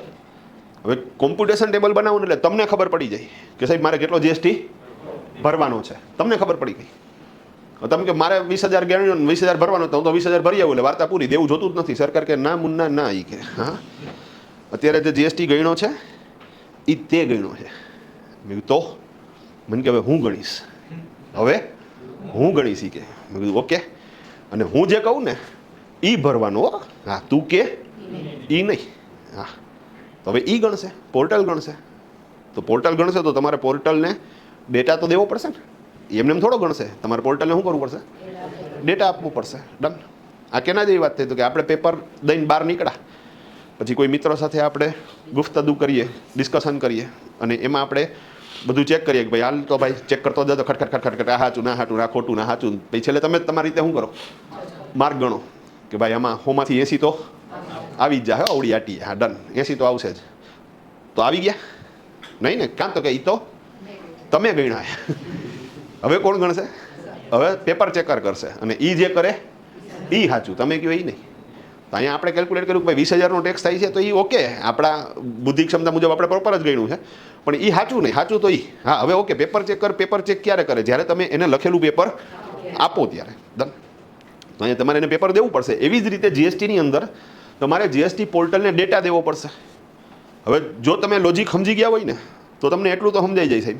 A: હવે કોમ્પ્યુટેશન ટેબલ બનાવવું એટલે તમને ખબર પડી જાય કે સાહેબ મારે કેટલો જીએસટી ભરવાનો છે. તમને ખબર પડી ગઈ. તમે કે મારે 20,000 ગણ્યો ને 20,000 ભરવાનો, તો હું તો 20,000 ભરી આવું એટલે વાર્તા પૂરી. દેવું જોતું જ નથી. સરકાર કે ના મુન્ના ના, એ કે હા અત્યારે જે જીએસટી ગણ્યો છે એ તે ગણ્યો છે. મેં કીધું તો મને કે હવે હું ગણીશ, હવે હું ગણીશ. એ કે મેં કીધું ઓકે, અને હું જે કહું ને એ ભરવાનો. હા, તું કે એ નહીં. હા, તો હવે એ ગણશે, પોર્ટલ ગણશે. તો પોર્ટલ ગણશે તો તમારે પોર્ટલને ડેટા તો દેવો પડશે ને. એમને એમ થોડો ગણશે. તમારે પોર્ટલને શું કરવું પડશે? ડેટા આપવું પડશે. ડન. આ કેના જેવી વાત થઈ? તો કે આપણે પેપર દઈને બહાર નીકળ્યા પછી કોઈ મિત્ર સાથે આપણે ગુફ્તગુ કરીએ, ડિસ્કશન કરીએ, અને એમાં આપણે બધું ચેક કરીએ કે ભાઈ હાલ તો ભાઈ ચેક કરતો જતો ખટખટ ખટખટ, આ સાચું ના સાચું, આ ખોટું ના સાચું. પછી છેલ્લે તમે તમારી રીતે શું કરો? માર્ક ગણો કે ભાઈ આમાં 100માંથી 80 તો આવી જ જાય. અવળી આટી. હા ડન, 80 તો આવશે જ. તો આવી ગયા નહીં ને? કાં તો કે એ તો તમે ગણ્યા. હવે કોણ ગણશે? હવે પેપર ચેકર કરશે, અને એ જે કરે એ સાચું, તમે કહો એ નહીં. તો અહીંયા આપણે કેલ્ક્યુલેટ કર્યું કે ભાઈ 20,000નો ટેક્સ થાય છે, તો એ ઓકે, આપણા બુદ્ધિ ક્ષમતા મુજબ આપણે પ્રોપર જ ગણ્યું છે. પણ એ સાચું નહીં, સાચું તો એ. હા, હવે ઓકે, પેપર ચેક ક્યારે કરે? જ્યારે તમે એને લખેલું પેપર આપો ત્યારે. ડન. તો અહીંયા તમારે એને પેપર દેવું પડશે. એવી જ રીતે જીએસટીની અંદર તમારે જીએસટી પોર્ટલને ડેટા દેવો પડશે. હવે જો તમે લોજિક સમજી ગયા હોય ને તો તમને એટલું તો સમજાઈ જાય સાહેબ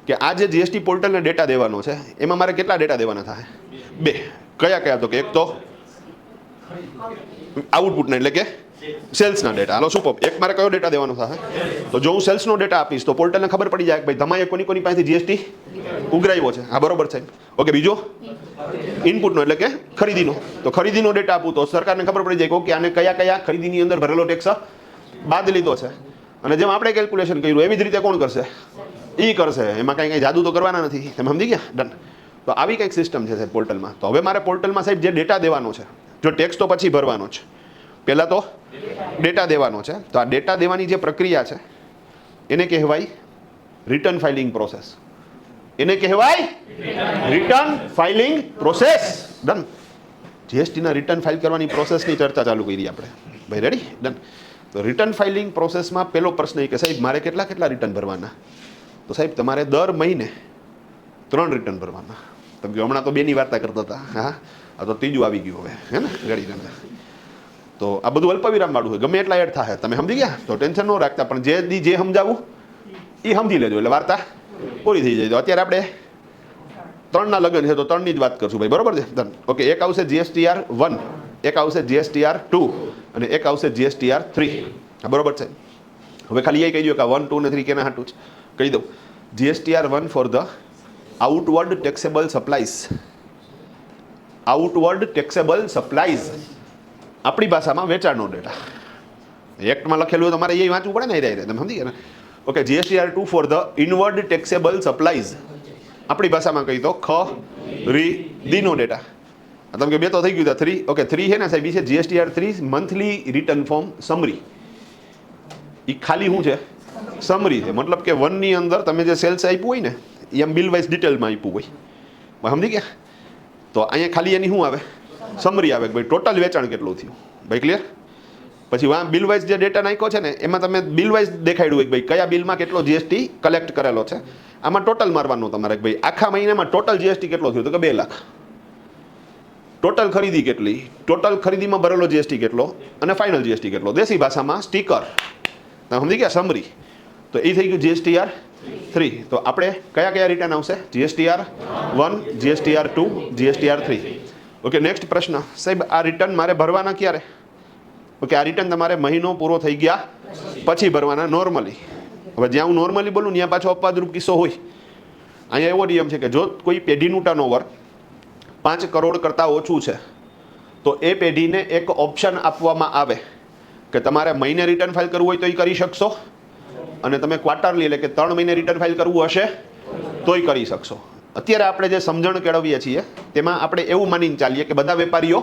A: કે આ જે જીએસટી પોર્ટલને ડેટા દેવાનો છે એમાં મારે કેટલા ડેટા દેવાના થાય? 2. કયા કયા? તો કે એક તો આઉટપુટના એટલે કે સેલ્સના ડેટા. હાલો સુપર. એક મારે કયો ડેટા દેવાનો થાય? તો જો હું સેલ્સનો ડેટા આપીશ તો પોર્ટલને ખબર પડી જાય કે ભાઈ તમારે કોની પાસેથી જીએસટી ઉઘરાવ્યો છે. હા બરોબર સાહેબ. ઓકે, બીજો ઇનપુટનો એટલે કે ખરીદીનો. તો ખરીદીનો ડેટા આપું તો સરકારને ખબર પડી જાય કે ઓકે આને કયા કયા ખરીદીની અંદર ભરેલો ટેક્સ બાદ લીધો છે. અને જેમ આપણે કેલ્ક્યુલેશન કર્યું એવી જ રીતે કોણ કરશે? એ કરશે. એમાં કંઈ જાદુ તો કરવાના નથી. તમે સમજી ગયા? ડન. તો આવી કંઈક સિસ્ટમ છે સાહેબ પોર્ટલમાં. તો હવે મારે પોર્ટલમાં સાહેબ જે ડેટા દેવાનો છે, જો ટેક્સ તો પછી ભરવાનો છે, પહેલાં તો ડેટા દેવાનો છે. તો આ ડેટા દેવાની જે પ્રક્રિયા છે એને કહેવાય રિટર્ન ફાઇલિંગ પ્રોસેસ. એને કહેવાય રિટર્ન ફાઇલિંગ પ્રોસેસ. ડન. જીએસટીના રિટર્ન ફાઇલ કરવાની પ્રોસેસની ચર્ચા ચાલુ કરી આપણે. ભાઈ રેડી? ડન. તો રિટર્ન ફાઇલિંગ પ્રોસેસમાં પહેલો પ્રશ્ન એ કે સાહેબ મારે કેટલા રિટર્ન ભરવાના? તો સાહેબ તમારે દર મહિને 3 રિટર્ન ભરવાના. તમે હમણાં તો 2ની વાર્તા કરતા હતા. હા, આ તો 3જું આવી ગયું હવે, હે ને? ગળી. તો આ બધું અલ્પવિરામ વાળું હોય, ગમે એટલા એડ થાય. તમે સમજી ગયા? તો ટેન્શન ન રાખતા, પણ જે સમજાવું એ સમજી લેજો એટલે વાર્તા પૂરી થઈ જાય. તો અત્યારે આપણે 3ના લગ્ન છે તો 3ની જ વાત કરશું ભાઈ. બરોબર છે? ડન. ઓકે, એક આવશે GSTR 1, એક આવશે GSTR 2 અને એક આવશે GSTR 3. હા બરોબર છે. હવે ખાલી એ કહી દો કે 1, 2 ને 3 કેના હાટું જ કહી દઉં. GSTR 1 for the outward taxable supplies. Outward taxable supplies, આપણી ભાષામાં વેચાણનો ડેટા. એક્ટમાં લખેલું હોય તમારે એ વાંચવું પડે ને, એ તમે સમજી ગયા ને. Okay, GSTR2 for the inward taxable supplies, આપણી ભાષામાં કહી તો ખરીદીનો ડેટા. તમે કે બે તો થઈ ગયું હતા 3. ઓકે, 3 છે ને સાહેબ, છે GSTR3 monthly return form summary. એ ખાલી શું છે? સમરી છે. મતલબ કે 1 ની અંદર તમે જે સેલ્સ આપ્યું હોય ને એ એમ બિલ વાઇઝ ડિટેલમાં આપ્યું હોય, સમજી ગયા? તો અહીંયા ખાલી એની શું આવે? સમરી આવે કે ભાઈ ટોટલ વેચાણ કેટલું થયું. ભાઈ ક્લિયર? પછી વાં બિલ વાઇઝ જે ડેટા નાખ્યો છે ને એમાં તમે બિલ વાઇઝ દેખાડ્યું હોય કે ભાઈ કયા બિલમાં કેટલો GST કલેક્ટ કરેલો છે. આમાં ટોટલ મારવાનું તમારે કે ભાઈ આખા મહિનામાં ટોટલ GST કેટલો થયો, તો કે 2 લાખ. ટોટલ ખરીદી કેટલી, ટોટલ ખરીદીમાં ભરેલો GST કેટલો અને ફાઇનલ GST કેટલો. દેશી ભાષામાં સ્ટીકર. તમે સમજી ગયા? સમરી. તો એ થઈ ગયું GSTR3. તો આપણે કયા કયા રિટર્ન આવશે? GSTR1, GSTR2, GSTR3. Okay, next પ્રશ્ન સાહેબ, આ રિટર્ન મારે ભરવાના ક્યારે? ઓકે, આ રિટર્ન તમારે મહિનો પૂરો થઈ ગયા પછી ભરવાના નોર્મલી. હવે જ્યાં હું નોર્મલી બોલું ત્યાં પાછો અપવાદરૂપ કિસ્સો હોય. અહીંયા એવો નિયમ છે કે જો કોઈ પેઢીનું ટર્નઓવર 5 કરોડ કરતાં ઓછું છે તો એ પેઢીને એક ઓપ્શન આપવામાં આવે કે તમારે મહિને રિટર્ન ફાઇલ કરવું હોય તો એ કરી શકશો, અને તમે ક્વાર્ટરલી એટલે કે 3 મહિને રિટર્ન ફાઇલ કરવું હશે તોય કરી શકશો. અત્યારે આપણે જે સમજણ કેળવીએ છીએ તેમાં આપણે એવું માનીને ચાલીએ કે બધા વેપારીઓ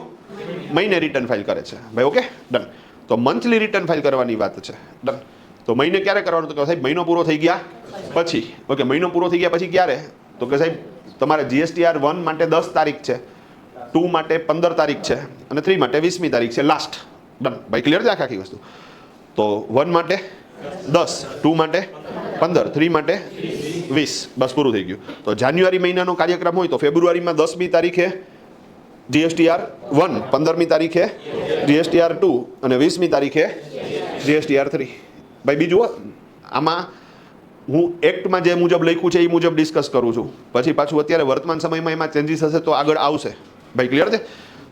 A: મહિને રિટર્ન ફાઇલ કરે છે. ભાઈ ઓકે, ડન. તો મંથલી રિટર્ન ફાઇલ કરવાની વાત છે. ડન. તો મહિને ક્યારે કરવાનું? તો કે સાહેબ મહિનો પૂરો થઈ ગયા પછી. ઓકે, મહિનો પૂરો થઈ ગયા પછી ક્યારે? તો કે સાહેબ તમારે GSTR1 માટે 10 તારીખ છે, 2 માટે 15 તારીખ છે અને 3 માટે 20મી તારીખ છે લાસ્ટ. ડન. ભાઈ ક્લિયર છે આખી વસ્તુ? તો 1 માટે 10, 2 માટે 15, 3 માટે 20, બસ પૂરું થઈ ગયું. તો જાન્યુઆરી મહિનાનો કાર્યક્રમ હોય તો ફેબ્રુઆરીમાં 10મી તારીખે GSTR1, 15મી તારીખે GSTR2 અને 20મી તારીખે GSTR3. ભાઈ બીજું આમાં હું એક્ટમાં જે મુજબ લખ્યું છે એ મુજબ ડિસ્કસ કરું છું. પછી પાછું અત્યારે વર્તમાન સમયમાં એમાં ચેન્જીસ હશે તો આગળ આવશે. ભાઈ ક્લિયર છે?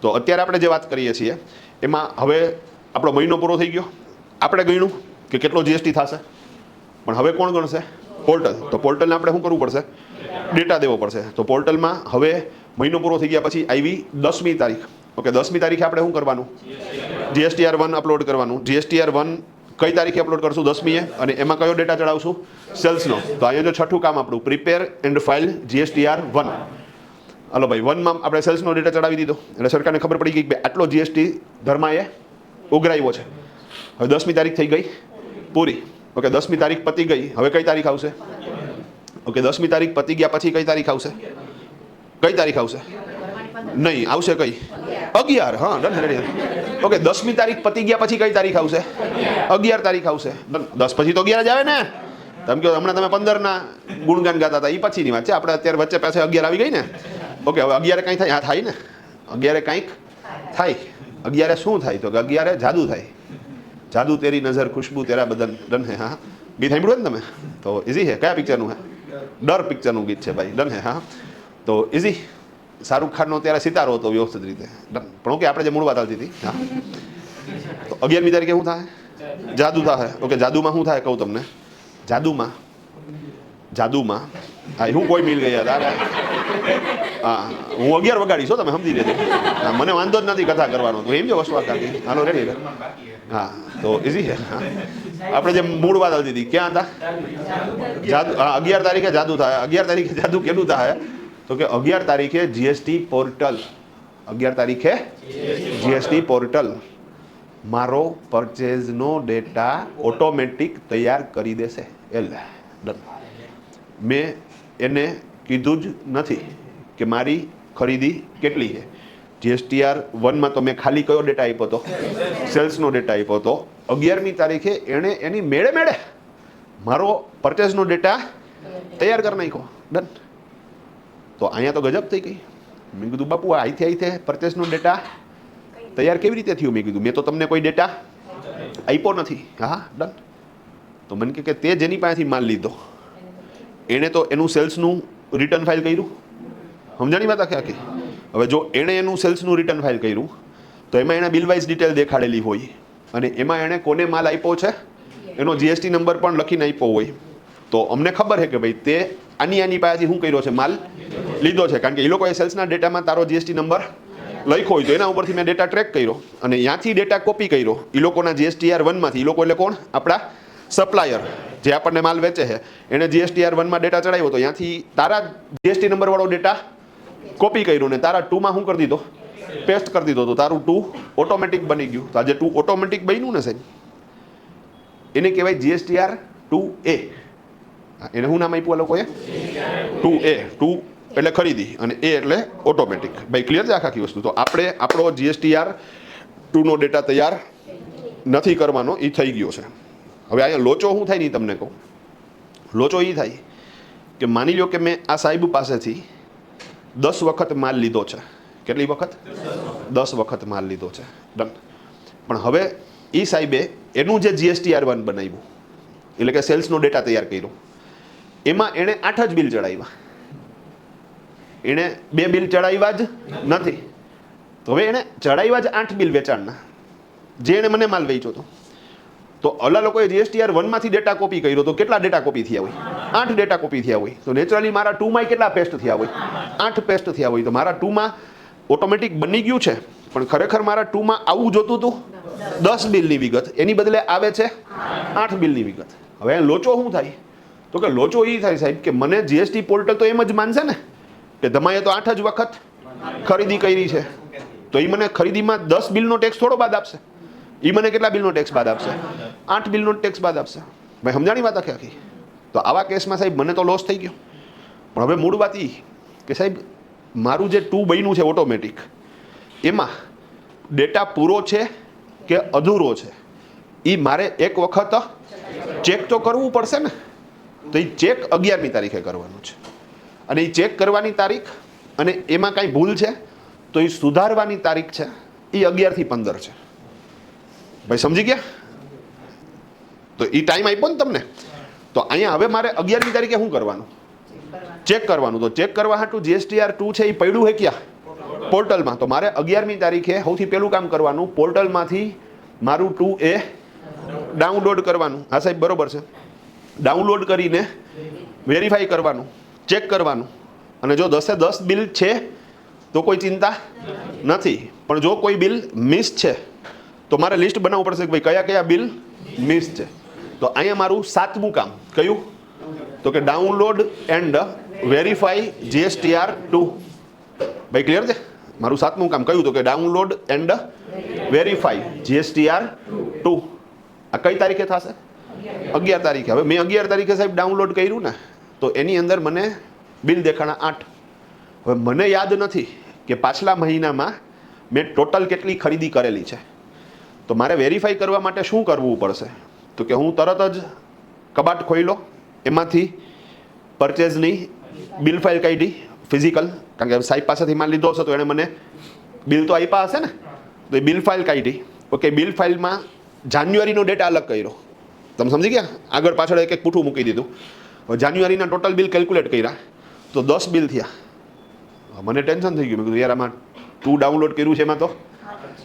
A: તો અત્યારે આપણે જે વાત કરીએ છીએ એમાં હવે આપણો મહિનો પૂરો થઈ ગયો, આપણે ગણ્યું કે કેટલો GST થશે, પણ હવે કોણ ગણશે? પોર્ટલ. તો પોર્ટલને આપણે શું કરવું પડશે? ડેટા દેવો પડશે. તો પોર્ટલમાં હવે મહિનો પૂરો થઈ ગયા પછી આવી 10મી તારીખ. ઓકે, 10મી તારીખે આપણે શું કરવાનું? GSTR1 અપલોડ કરવાનું. GSTR1 કઈ તારીખે અપલોડ કરશું? 10મીએ. અને એમાં કયો ડેટા ચડાવશું? સેલ્સનો. તો અહીંયા જો છઠ્ઠું કામ આપણું પ્રિપેર એન્ડ ફાઇલ GSTR1. હાલો ભાઈ, 1માં આપણે સેલ્સનો ડેટા ચડાવી દીધો એટલે સરકારને ખબર પડી ગઈ કે આટલો GST ધર્માએ ઉઘરાવ્યો છે. હવે 10મી તારીખ થઈ ગઈ પૂરી. ઓકે, 10મી તારીખ પતી ગઈ. હવે કઈ તારીખ આવશે? ઓકે, 10મી તારીખ પતી ગયા પછી કઈ તારીખ આવશે? કઈ તારીખ આવશે? નહીં આવશે કઈ? 11. હા, ડન. રેડી. ઓકે, 10મી તારીખ પતી ગયા પછી કઈ તારીખ આવશે? 11 તારીખ આવશે. 10 પછી તો 11 જ આવે ને. તમે કહો હમણાં તમે 15ના ગુણગાન ગાતા હતા, એ પછીની વાત છે. આપણે અત્યારે વચ્ચે પાસે 11 આવી ગઈ ને. ઓકે, હવે 11 કંઈ થાય? હા થાય ને. 11 કંઈક થાય. 11 શું થાય? તો કે 11 જાદુ થાય. જાદુ તેરી નજર ખુશ્બુ તેરા બદન. ડન હે? હા. ગીત સાંભળ્યું ને તમે? તો ઇઝી છે. કયા પિક્ચરનું હે? ડર પિક્ચરનું ગીત છે ભાઈ. ડન હે? હા. તો ઇઝી. શાહરૂખ ખાનનો ત્યારે સિતારો હતો વ્યવસ્થિત રીતે. ડન. પણ ઓકે, આપણે જે મૂળ વાત આવતી હતી. હા. તો 11મી તારીખે શું થાય? જાદુ થાય. ઓકે, જાદુમાં શું થાય કહું તમને. જાદુમાં હા, હું કોઈ મિલ ગયા હતા. હા, હું 11 વગાડીશ, તમે સમજી લેજો. હા, મને વાંધો જ નથી કથા કરવાનો. તો એમ જો વસ્તુ કાકી. હાલો રેડી. હા, તો ઇઝી છે. હા, આપણે જે મૂળ વાત આવતી હતી ક્યાં હતા? જાદુ. હા, 11 તારીખે જાદુ થાય. 11 તારીખે જાદુ કેટલું થાય? તો કે 11 તારીખે GST પોર્ટલ. 11 તારીખે GST પોર્ટલ મારો પરચેઝનો ડેટા ઓટોમેટિક તૈયાર કરી દેશે. એટલે ડન. મેં એને કીધું જ નથી કે મારી ખરીદી કેટલી છે. GSTR1માં તો મેં ખાલી કયો ડેટા આપ્યો હતો? સેલ્સનો ડેટા આપ્યો હતો. 11મી તારીખે એણે એની મેળે મારો પરચેઝનો ડેટા તૈયાર કરી નાખ્યો. ડન. તો અહીંયા તો ગજબ થઈ ગઈ. મેં કીધું બાપુ આઈથે પરચેસનો ડેટા તૈયાર કેવી રીતે થયું? મેં કીધું મેં તો તમને કોઈ ડેટા આપ્યો નથી. હા, ડન. તો મને કે તે જેની પાસેથી માલ લીધો એણે તો એનું સેલ્સનું રિટર્ન ફાઇલ કર્યું. સમજાણી વાત આખી? હવે જો એણે એનું સેલ્સનું રિટર્ન ફાઇલ કર્યું તો એમાં એણે બિલ વાઇઝ ડિટેલ દેખાડેલી હોય અને એમાં એણે કોને માલ આપ્યો છે એનો GST નંબર પણ લખીને આપ્યો હોય. તો અમને ખબર છે કે ભાઈ તે આની પાસેથી શું કર્યો છે? માલ લીધો છે. કારણ કે એ લોકોએ સેલ્સના ડેટામાં તારો GST નંબર લખ્યો હોય તો એના ઉપરથી મેં ડેટા ટ્રેક કર્યો અને ત્યાંથી ડેટા કોપી કર્યો એ લોકોના GSTR 1માંથી. એ લોકો એટલે કોણ? આપણા સપ્લાયર જે આપણને માલ વેચે છે એણે GSTR 1માં ડેટા ચડાવ્યો તો ત્યાંથી તારા GST નંબરવાળો ડેટા કોપી કર્યો ને તારા 2માં શું કરી દીધો? પેસ્ટ કરી દીધો. તો તારું 2 ઓટોમેટિક બની ગયું. તો આ જે 2 ઓટોમેટિક બન્યું ને સાહેબ એને કહેવાય GSTR 2A. એને શું નામ આપ્યું આ લોકોએ? 2A. 2 એટલે ખરીદી અને A એટલે ઓટોમેટિક. ભાઈ ક્લિયર છે આખી વસ્તુ? તો આપણે આપણો GSTR 2નો ડેટા તૈયાર નથી કરવાનો, એ થઈ ગયો છે. હવે અહીંયા લોચો શું થાય નહીં તમને કહું. લોચો એ થાય કે માની લો કે મેં આ સાહેબ પાસેથી 10 વખત માલ લીધો છે. કેટલી વખત? 10 વખત માલ લીધો છે. ડન. પણ હવે એ સાહેબે એનું જે GSTR 1 બનાવ્યું એટલે કે સેલ્સનો ડેટા તૈયાર કર્યો એમાં એણે 8 જ બિલ ચડાવ્યા. એણે 2 બિલ ચડાવ્યા જ નથી. તો હવે એણે ચડાવ્યા જ 8 બિલ વેચાણના જે એણે મને માલ વેચ્યો હતો. તો અલા લોકોએ GSTR 1માંથી ડેટા કોપી કર્યો તો કેટલા ડેટા કોપી થયા હોય? 8 ડેટા કોપી થયા હોય. તો નેચરલી મારા 2માં કેટલા પેસ્ટ થયા હોય? 8 પેસ્ટ થયા હોય. તો મારા 2માં ઓટોમેટિક બની ગયું છે પણ ખરેખર મારા 2માં આવું જોતું હતું 10 બિલની વિગત, એની બદલે આવે છે 8 બિલની વિગત. હવે લોચો શું થાય? તો કે લોચો એ થાય સાહેબ કે મને GST પોર્ટલ તો એમ જ માનશે ને કે તમારે તો 8 જ વખત ખરીદી કરી છે તો એ મને ખરીદીમાં 10 બિલનો ટેક્સ થોડો બાદ આપશે. એ મને કેટલા બિલનો ટેક્સ બાદ આપશે? 8 બિલનો ટેક્સ બાદ આપશે. ભાઈ સમજાણી વાત આખી? તો આવા કેસમાં સાહેબ મને તો લોસ થઈ ગયો. પણ હવે મૂળ વાત એ કે સાહેબ મારું જે 2 બન્યું છે ઓટોમેટિક એમાં ડેટા પૂરો છે કે અધૂરો છે એ મારે એક વખત ચેક તો કરવું પડશે ને. તો એ ચેક 11મી તારીખે કરવાનું છે અને એ ચેક કરવાની તારીખ અને એમાં કાંઈ ભૂલ છે તો એ સુધારવાની તારીખ છે એ 11 થી 15 છે. ભાઈ સમજી ગયા? તો એ ટાઈમ આપ્યો ને તમને. તો અહીંયા હવે મારે 11મી તારીખે શું કરવાનું? ચેક કરવાનું. તો ચેક કરવા હાટું GSTR 2 છે એ પડ્યું છે ક્યાં? પોર્ટલમાં. તો મારે 11મી તારીખે સૌથી પહેલું કામ કરવાનું પોર્ટલમાંથી મારું 2A ડાઉનલોડ કરવાનું. હા સાહેબ બરોબર છે. ડાઉનલોડ કરીને વેરીફાઈ કરવાનું, ચેક કરવાનું અને જો 10 બિલ છે તો કોઈ ચિંતા નથી. પણ જો કોઈ બિલ મિસ છે તો મારે લિસ્ટ બનાવવું પડશે કે ભાઈ કયા કયા બિલ મિસ છે. તો અહીંયા મારું 7મું કામ કયું? તો કે ડાઉનલોડ એન્ડ વેરીફાઈ GSTR 2. ભાઈ ક્લિયર છે? મારું 7મું કામ કયું? તો કે ડાઉનલોડ એન્ડ વેરીફાઈ GSTR 2. આ કઈ તારીખે થશે? 11 તારીખે. હવે મેં 11 તારીખે સાહેબ ડાઉનલોડ કર્યું ને તો એની અંદર મને બિલ દેખાણા 8. હવે મને યાદ નથી કે પાછલા મહિનામાં મેં ટોટલ કેટલી ખરીદી કરેલી છે. તો મારે વેરીફાઈ કરવા માટે શું કરવું પડશે? તો કે હું તરત જ કબાટ ખોલી એમાંથી પરચેઝની બિલ ફાઇલ કાઢી ફિઝિકલ, કારણ કે સાહેબ પાસેથી માલ લીધો હશે તો એણે મને બિલ તો આપ્યા હશે ને. તો એ બિલ ફાઇલ કાઢી. ઓકે, બિલ ફાઇલમાં જાન્યુઆરીનો ડેટા અલગ કર્યો. તમે સમજી ગયા? આગળ પાછળ એક એક પૂઠું મૂકી દીધું. હવે જાન્યુઆરીના ટોટલ બિલ કેલ્ક્યુલેટ કર્યા તો 10 બિલ થયા. મને ટેન્શન થઈ ગયું. મેં કીધું યાર આમાં 2 ડાઉનલોડ કર્યું છે એમાં તો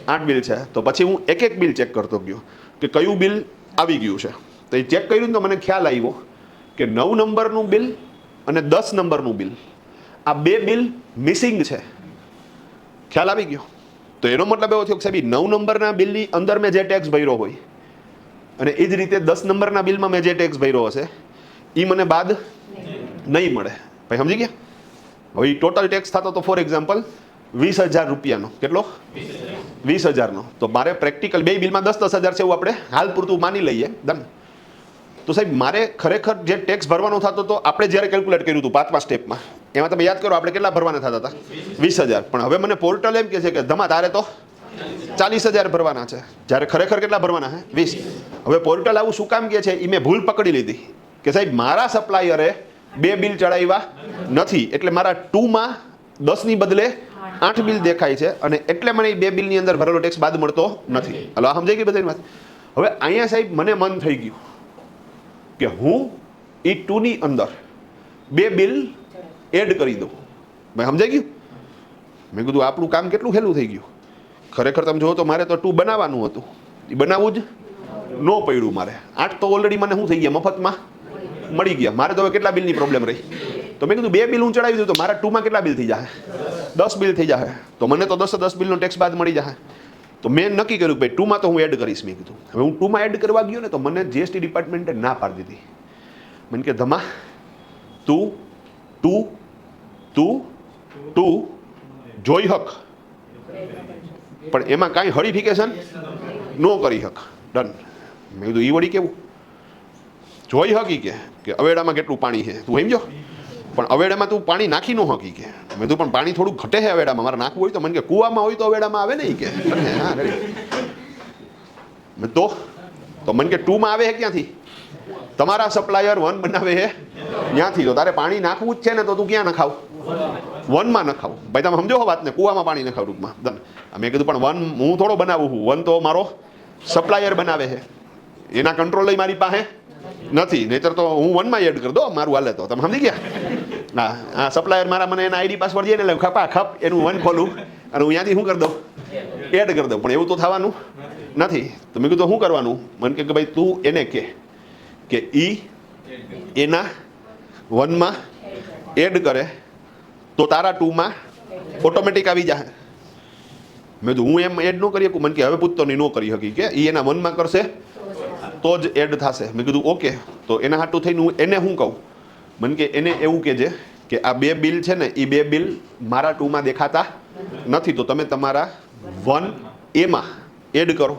A: 8 બિલ છે. તો પછી હું એક એક બિલ ચેક કરતો ગયો કે કયું બિલ આવી ગયું છે. તો એ ચેક કર્યું તો મને ખ્યાલ આવ્યો કે 9 નંબરનું બિલ અને 10 નંબરનું બિલ આ 2 બિલ મિસિંગ છે. ખ્યાલ આવી ગયો? તો એનો મતલબ એવો થયો કે સાહેબ 9 નંબરના બિલની અંદર મેં જે ટેક્સ ભર્યો હોય અને એ જ રીતે 10 નંબરના બિલમાં મેં જે ટેક્સ ભર્યો હશે એ મને બાદ નહીં મળે. ભાઈ સમજી ગયા? હવે એ ટોટલ ટેક્સ થતો તો ફોર એક્ઝામ્પલ 20,000 રૂપિયાનો. કેટલો? 20,000નો. તો મારે પ્રેક્ટિકલ 2 બિલમાં 10,000 છે એવું આપણે હાલ પૂરતું માની લઈએ. ડન. તો સાહેબ મારે ખરેખર જે ટેક્સ ભરવાનો થતો તો આપણે જ્યારે કેલ્ક્યુલેટ કર્યું હતું 5મા સ્ટેપમાં એમાં તમે યાદ કરો આપણે કેટલા ભરવાના થતા હતા? 20,000. પણ હવે મને પોર્ટલ એમ કહે છે કે ધમા તારે તો 40,000 ભરવાના છે, જ્યારે ખરેખર કેટલા ભરવાના છે? 20. હવે પોર્ટલ આવું શું કામ કહે છે એ મેં ભૂલ પકડી લીધી કે સાહેબ મારા સપ્લાયરે 2 બિલ ચડાવ્યા નથી એટલે મારા 2માં 10ની બદલે 8 બિલ દેખાય છે અને એટલે મને એ 2 બિલની અંદર ભરેલો ટેક્સ બાદ મળતો નથી. હલો, આ સમજાઈ ગઈ બધી વાત? હવે અહીંયા સાહેબ મને મન થઈ ગયું કે હું એ 2ની અંદર 2 બિલ એડ કરી દઉં. મેં સમજાઈ ગયું? મેં કીધું આપણું કામ કેટલું હેલું થઈ ગયું. ખરેખર તમે જુઓ તો મારે તો 2 બનાવવાનું હતું, એ બનાવવું જ ન પડ્યું મારે. 8 તો ઓલરેડી મને શું થઈ ગયા? મફતમાં મળી ગયા. મારે તો હવે કેટલા બિલની પ્રોબ્લેમ રહી? તો મેં કીધું 2 બિલ હું ચડાવી દઉં તો મારા 2માં કેટલા બિલ થઈ જાય? 10 બિલ થઈ જાય તો મને તો 10 બિલનો ટેક્સ બાદ મળી જાય. તો મેં નક્કી કર્યું કે ભાઈ 2માં તો હું એડ કરીશ. મેં કીધું હવે હું 2માં એડ કરવા ગયો ને તો મને જીએસટી ડિપાર્ટમેન્ટે ના પાડી દીધી. મને કે ધમા તું જોઈ હક પણ એમાં કાંઈ હળીફિકેશન ન કરી હક. ડન. મેં કીધું ઈ વળી કેવું જોઈ હકી કે અવેડામાં કેટલું પાણી છે તું સમજો પણ અવેડામાં તું પાણી નાખી ન હકી કે. મેં તું પણ પાણી થોડું ઘટે છે અવેડામાં મારે નાખવું હોય તો. મને કે કૂવામાં હોય તો અવેડામાં આવે ને કે. હા તો મને કે 2માં આવે છે ક્યાંથી? તમારા સપ્લાયર 1 બનાવે છે ત્યાંથી. તો તારે પાણી નાખવું જ છે ને તો તું ક્યાં નખાવ? 1માં નખાવ. ભાઈ તમે સમજો વાત ને, કૂવામાં પાણી નખાવ ટૂંકમાં. મેં કીધું પણ 1 હું થોડો બનાવું છું, 1 તો મારો સપ્લાયર બનાવે છે, એના કંટ્રોલ મારી પાસે નથી. નહીતર તો હું 1માં એડ કરી દો મારું હાલે તો. તમે સમજી ગયા? હા સપ્લાયર મારા મને એના આઈડી પાસવર્ડ જઈને એટલે ખપા ખપ એનું 1 ખોલું અને હું ત્યાંથી શું કરી દઉં? એડ કરી દઉં. પણ એવું તો થવાનું નથી. તો મેં કીધું શું કરવાનું? મને કે ભાઈ તું એને કે એના 1માં એડ કરે તો તારા 2માં ઓટોમેટિક આવી જાય. મેં કીધું હું એમ એડ ન કરી શકું. મને કે હવે પૂછતો નહીં, ન કરી શકી કે એના 1માં કરશે તો જ એડ થશે. મેં કીધું ઓકે. તો એના હાટું થઈને હું એને શું કહું? મને કે એને એવું કહેજે કે આ 2 બિલ છે ને એ 2 બિલ મારા 2માં દેખાતા નથી, તો તમે તમારા 1Aમાં એડ કરો.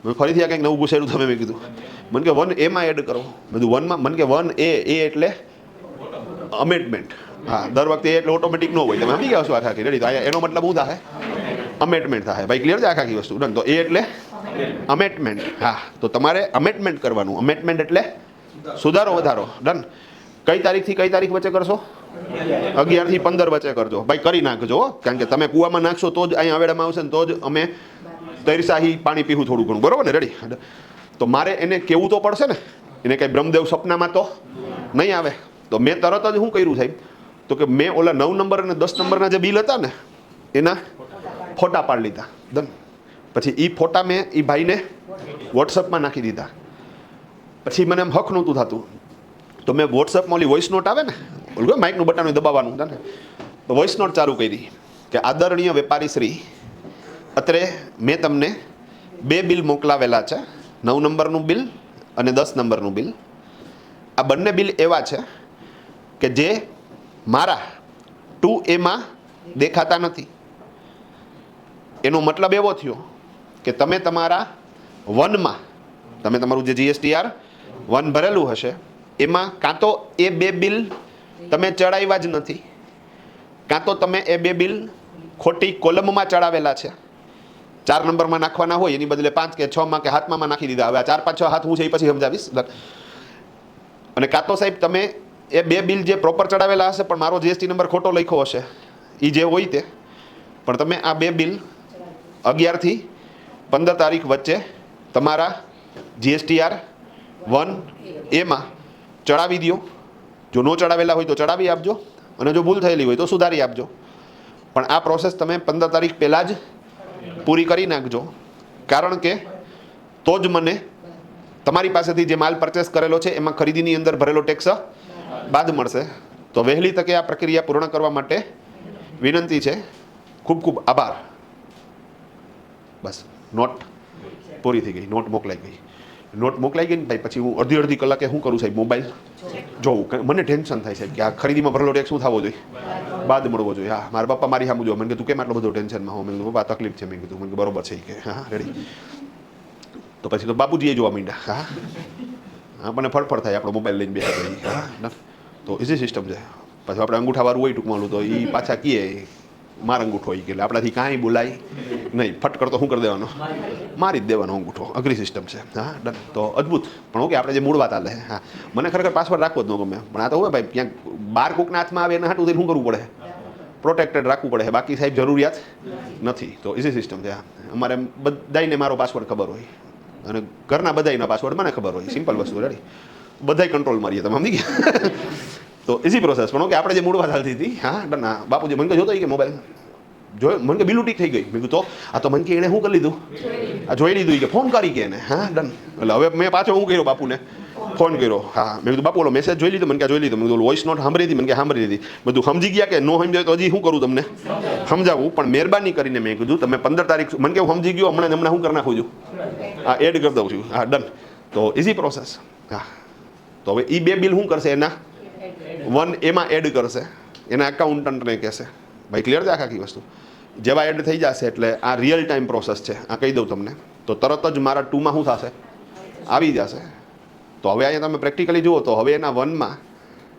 A: મેં ફરીથી આ કંઈક નવું પૂછેલું તમે. મેં કીધું મને કે 1Aમાં એડ કરો. મેં કીધું 1માં. મને કે 1A એટલે અમેન્ડમેન્ટ. હા દર વખતે એટલે ઓટોમેટિક ન હોય. તમે સમજી ગયા છો આખી રેડી? તો એનો મતલબ શું થાય? અમેન્ડમેન્ટ થાય. ભાઈ ક્લિયર છે આખી વસ્તુ? ડન. તો એ એટલે અમેન્ડમેન્ટ. હા તો તમારે અમેન્ડમેન્ટ કરવાનું. અમેન્ડમેન્ટ એટલે સુધારો વધારો. ડન. કઈ તારીખથી કઈ તારીખ વચ્ચે કરશો? 11 થી 15 વચ્ચે કરજો. ભાઈ કરી નાખજો, કારણ કે તમે કૂવામાં નાખશો તો જ અહીંયા અવેડામાં આવશે ને તો જ અમે તૈરસાહી પાણી પીવું થોડું ઘણું. બરોબર ને? રેડી. તો મારે એને કહેવું તો પડશે ને. એને કંઈ બ્રહ્મદેવ સપનામાં તો નહીં આવે. તો મેં તરત જ શું કર્યું સાહેબ? તો કે મેં ઓલા 9 નંબર અને 10 નંબરના જે બિલ હતા ને એના ફોટા પાડી લીધા. ડન. પછી એ ફોટા મેં એ ભાઈને વોટ્સઅપમાં નાખી દીધા. પછી મને એમ હક નહોતું થતું તો મેં વોટ્સઅપમાં ઓલી વોઇસ નોટ આવે ને, ઓલું માઇકનું બટન દબાવવાનું ને, તો વોઇસ નોટ ચાલુ કરી કે આદરણીય વેપારી શ્રી, અત્રે મેં તમને 2 બિલ મોકલાવેલા છે, 9 નંબરનું બિલ અને 10 નંબરનું બિલ. આ બંને બિલ એવા છે કે જે મારા 2Aમાં દેખાતા નથી. એનો મતલબ એવો થયો કે તમે તમારા 1માં તમે તમારું જે GSTR 1 ભરેલું હશે એમાં કાં તો એ 2 બિલ તમે ચડાવ્યા જ નથી, કાં તો તમે એ 2 બિલ ખોટી કોલમમાં ચડાવેલા છે. 4 નંબરમાં નાખવાના હોય એની બદલે 5 કે 6માં કે 7માં નાખી દીધા. હવે 4 5 6 7 હું છે એ પછી સમજાવીશ. અને કાં તો સાહેબ તમે એ 2 બિલ જે પ્રોપર ચડાવેલા હશે પણ મારો GST નંબર ખોટો લખ્યો હશે એ જે હોય તે, પણ તમે આ 2 બિલ 11 થી 15 તારીખ વચ્ચે તમારા GSTR 1Aમાં ચડાવી દો. જો ન ચડાવેલા હોય તો ચડાવી આપજો અને જો ભૂલ થયેલી હોય તો સુધારી આપજો. પણ આ પ્રોસેસ તમે 15 તારીખ પહેલાં જ પૂરી કરી નાખજો, કારણ કે તો જ મને તમારી પાસેથી જે માલ પરચેસ કરેલો છે એમાં ખરીદીની અંદર ભરેલો ટેક્સ બાદ મળશે. તો વહેલી તકે આ પ્રક્રિયા પૂર્ણ કરવા માટે વિનંતી છે. ખૂબ ખૂબ આભાર. બસ નોટ પૂરી થઈ ગઈ. નોટ મોકલાઈ ગઈ. નોટ મોકલાઈ ગઈ ને ભાઈ પછી હું અડધી કલાકે શું કરું સાહેબ? મોબાઈલ જોઉં. મને ટેન્શન થાય સાહેબ કે આ ખરીદીમાં ભરેલો ટેક્સ શું થવો જોઈએ? બાદ મળવો જોઈએ. હા મારા પપ્પા મારી સામું જો. મને કે તું કેમ આટલો બધો ટેન્શનમાં હો? મેં કીધું પપ્પા તકલીફ છે. મેં કીધું. મને બરોબર છે કે હા રેડી. તો પછી તો બાપુજીએ જોવા માંડ્યા. હા હા મને ફળફળ થાય આપણો મોબાઈલ લઈને બેસી ગઈ. હા તો ઇઝી સિસ્ટમ છે. પછી આપણે અંગૂઠાવાળું હોય ટૂંકમાં તો એ પાછા કીએ માર અંગૂઠો હોય કે એટલે આપણાથી કાંઈ બોલાય નહીં. ફટકર તો શું કરી દેવાનો? મારી જ દેવાનો અંગૂઠો. અઘરી સિસ્ટમ છે. હા ડન. તો અદ્ભુત. પણ ઓકે આપણે જે મૂળ વાત હાલે. હા મને ખરેખર પાસવર્ડ રાખવો જ ન ગમે, પણ આ તો હોય ભાઈ ક્યાંક બાર કોકના હાથમાં આવે એના હાટું શું કરવું પડે? પ્રોટેક્ટેડ રાખવું પડે. બાકી સાહેબ જરૂરિયાત નથી. તો ઇઝી સિસ્ટમ છે. અમારે બધાને મારો પાસવર્ડ ખબર હોય અને ઘરના બધાના પાસવર્ડ મને ખબર હોય. સિમ્પલ વસ્તુ. રેડી. બધાય કંટ્રોલ મારીએ. તમે સમજી ગયા? તો ઇઝી પ્રોસેસ. પણ ઓકે આપણે જે મૂળ વાત હાલતી હતી. હા ડન. હા બાપુજી મને જોતો કે મોબાઈલ જોયો. મને કે બિલુટી થઈ ગઈ. મેં કીધું તો આ તો મને કે એણે શું કરી લીધું? આ જોઈ લીધું કે ફોન કરી કે એને. હા ડન. એટલે હવે મેં પાછો શું કર્યો બાપુને ફોન કર્યો, હા. મેં કીધું બાપુ ઓલો મેસેજ જોઈ લીધો? મને કે જોઈ લીધો. મેં કીધું વોઇસ નોટ સાંભળી હતી? મને કે સાંભળી લીધી. બધું સમજી ગયા કે નો સમજાય તો હજી શું કરું તમને સમજાવું? પણ મહેરબાની કરીને મેં કીધું તમે 15 તારીખ, મને કે હું સમજી ગયો, હમણાં શું કરી નાખું છું, હા એડ કરી દઉં છું, હા ડન. તો ઇઝી પ્રોસેસ. હા, તો હવે એ 2 બિલ શું કરશે? એના 1 એમાં એડ કરશે, એના એકાઉન્ટન્ટને કહેશે. ભાઈ ક્લિયર છે આખી વસ્તુ? જેવા એડ થઈ જશે એટલે આ રિયલ ટાઈમ પ્રોસેસ છે, આ કહી દઉં તમને. તો તરત જ મારા 2માં શું થશે? આવી જશે. તો હવે અહીંયા તમે પ્રેક્ટિકલી જુઓ તો હવે એના 1માં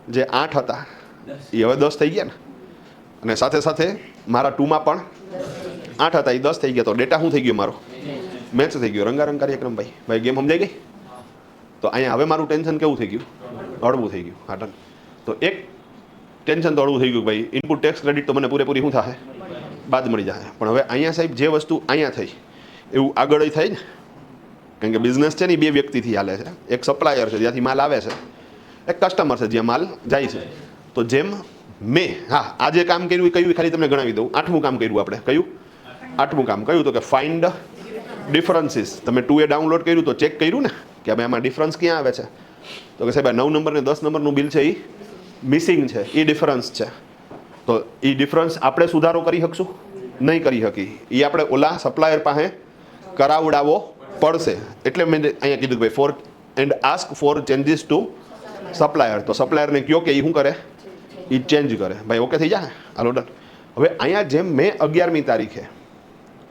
A: જે 8 હતા એ હવે 10 થઈ ગયા ને, અને સાથે સાથે મારા 2માં પણ 8 હતા એ 10 થઈ ગયા. તો ડેટા શું થઈ ગયો મારો? મેચ થઈ ગયો. રંગારંગ કાર્યક્રમ. ભાઈ ગેમ સમજાઈ ગઈ? તો અહીંયા હવે મારું ટેન્શન કેવું થઈ ગયું? હળવું થઈ ગયું. હા ડન. તો એક ટેન્શન તો હળવું થઈ ગયું ભાઈ, ઇનપુટ ટેક્સ ક્રેડિટ તો મને પૂરેપૂરી શું થાય? બાદ મળી જાય. પણ હવે અહીંયા સાહેબ જે વસ્તુ અહીંયા થઈ એવું આગળ થાય ને, કારણ કે બિઝનેસ છે ને એ 2 વ્યક્તિથી હાલે છે. એક સપ્લાયર છે જ્યાંથી માલ આવે છે, એક કસ્ટમર છે જ્યાં માલ જાય છે. તો જેમ મેં આ જે કામ કર્યું એ કયું ખાલી તમને ગણાવી દઉં. 8મું કામ કર્યું આપણે. કયું 8મું કામ કયું? તો કે ફાઇન્ડ ડિફરન્સીસ. તમે 2A ડાઉનલોડ કર્યું તો ચેક કર્યું ને કે ભાઈ આમાં ડિફરન્સ ક્યાં આવે છે? તો કે સાહેબ 9 નંબર ને 10 નંબરનું બિલ છે એ મિસિંગ છે, એ ડિફરન્સ છે. તો એ ડિફરન્સ આપણે સુધારો કરી શકશું? નહીં કરી શકી. એ આપણે ઓલા સપ્લાયર પાસે કરાવડાવવો પડશે. એટલે મેં અહીંયા કીધું કે ભાઈ for and ask for changes to supplier. તો સપ્લાયરને કહો કે એ શું કરે? એ ચેન્જ કરે. ભાઈ ઓકે થઈ જાય? હાલો ડન. હવે અહીંયા જેમ મેં 11મી તારીખે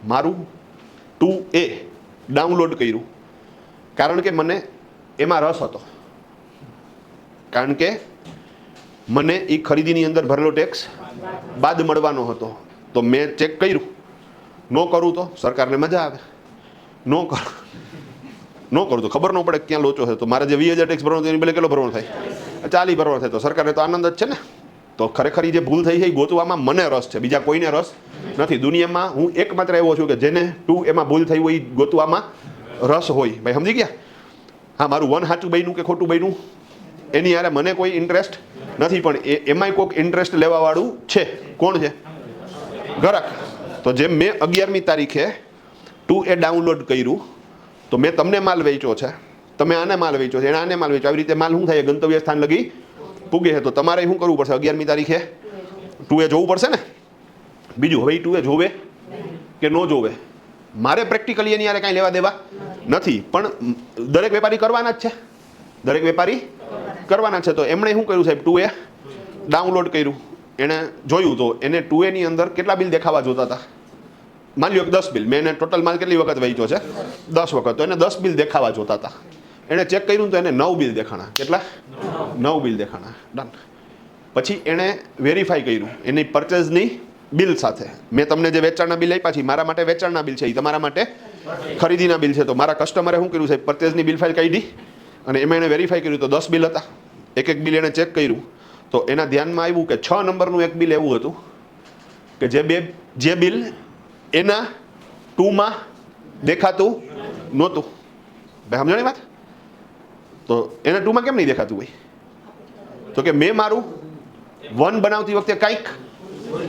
A: મારું 2A ડાઉનલોડ કર્યું, કારણ કે મને એમાં રસ હતો, કારણ કે મને એ ખરીદીની અંદર ભરેલો ટેક્સ બાદ મળવાનો હતો. તો મેં ચેક કર્યું. ન કરું તો સરકારને મજા આવે, ન કરું તો ખબર ન પડે ક્યાં લોચો છે. તો મારે જે 20,000 ટેક્સ ભરવાનો એની પહેલાં કેટલો ભરવાનો થાય? 40 ભરવાનો થાય. તો સરકારને તો આનંદ જ છે ને. તો ખરેખર જે ભૂલ થઈ છે એ ગોતવામાં મને રસ છે, બીજા કોઈને રસ નથી. દુનિયામાં હું એકમાત્ર એવો છું કે જેને 2Aમાં ભૂલ થઈ હોય એ ગોતવામાં રસ હોય. ભાઈ સમજી ગયા? હા, મારું 1 સાચું બન્યું કે ખોટું બન્યું એની યારે મને કોઈ ઇન્ટરેસ્ટ નથી, પણ એમાંય કોઈક ઇન્ટરેસ્ટ લેવાવાળું છે. કોણ છે? ગ્રાહક. તો જેમ મેં 11મી તારીખે 2A ડાઉનલોડ કર્યું તો મેં તમને માલ વેચ્યો છે, તમે આને માલ વેચો છે, એણે આને માલ વેચો. આવી રીતે માલ શું થાય? ગંતવ્ય સ્થાન લગી પૂગે છે. તો તમારે શું કરવું પડશે? 11મી તારીખે 2A જોવું પડશે ને. બીજું હવે 2A જોવે કે ન જોવે મારે પ્રેક્ટિકલી એની યારે કાંઈ લેવા દેવા નથી, પણ દરેક વેપારી કરવાના જ છે. દરેક વેપારી કરવાના છે. તો એમણે શું કર્યું સાહેબ? 2A ડાઉનલોડ કર્યું, એણે જોયું તો એને 2Aની અંદર કેટલા બિલ દેખાવા જોતા હતા? માની લો 10 બિલ. મેં એને ટોટલ માલ કેટલી વખત વેચ્યો છે? 10 વખત. તો એને 10 બિલ દેખાવા જોતા હતા. એણે ચેક કર્યું તો એને 9 બિલ દેખાણા. કેટલા? 9 બિલ દેખાણા. ડન. પછી એણે વેરીફાઈ કર્યું એની પરચેઝની બિલ સાથે. મેં તમને જે વેચાણના બિલ આપ્યા છે મારા માટે વેચાણના બિલ છે, એ તમારા માટે ખરીદીના બિલ છે. તો મારા કસ્ટમરે શું કર્યું સાહેબ? પરચેઝની બિલ ફાઇલ કાઢી અને એમાં એણે વેરીફાઈ કર્યું તો 10 બિલ હતા. એક બિલ એણે ચેક કર્યું તો એના ધ્યાનમાં આવ્યું કે 6 નંબરનું એક બિલ એવું હતું કે જે બિલ એના 2માં દેખાતું નહોતું. ભાઈ સમજાણી વાત? તો એના 2માં કેમ નહીં દેખાતું હોય? તો કે મેં મારું 1 બનાવતી વખતે કંઈક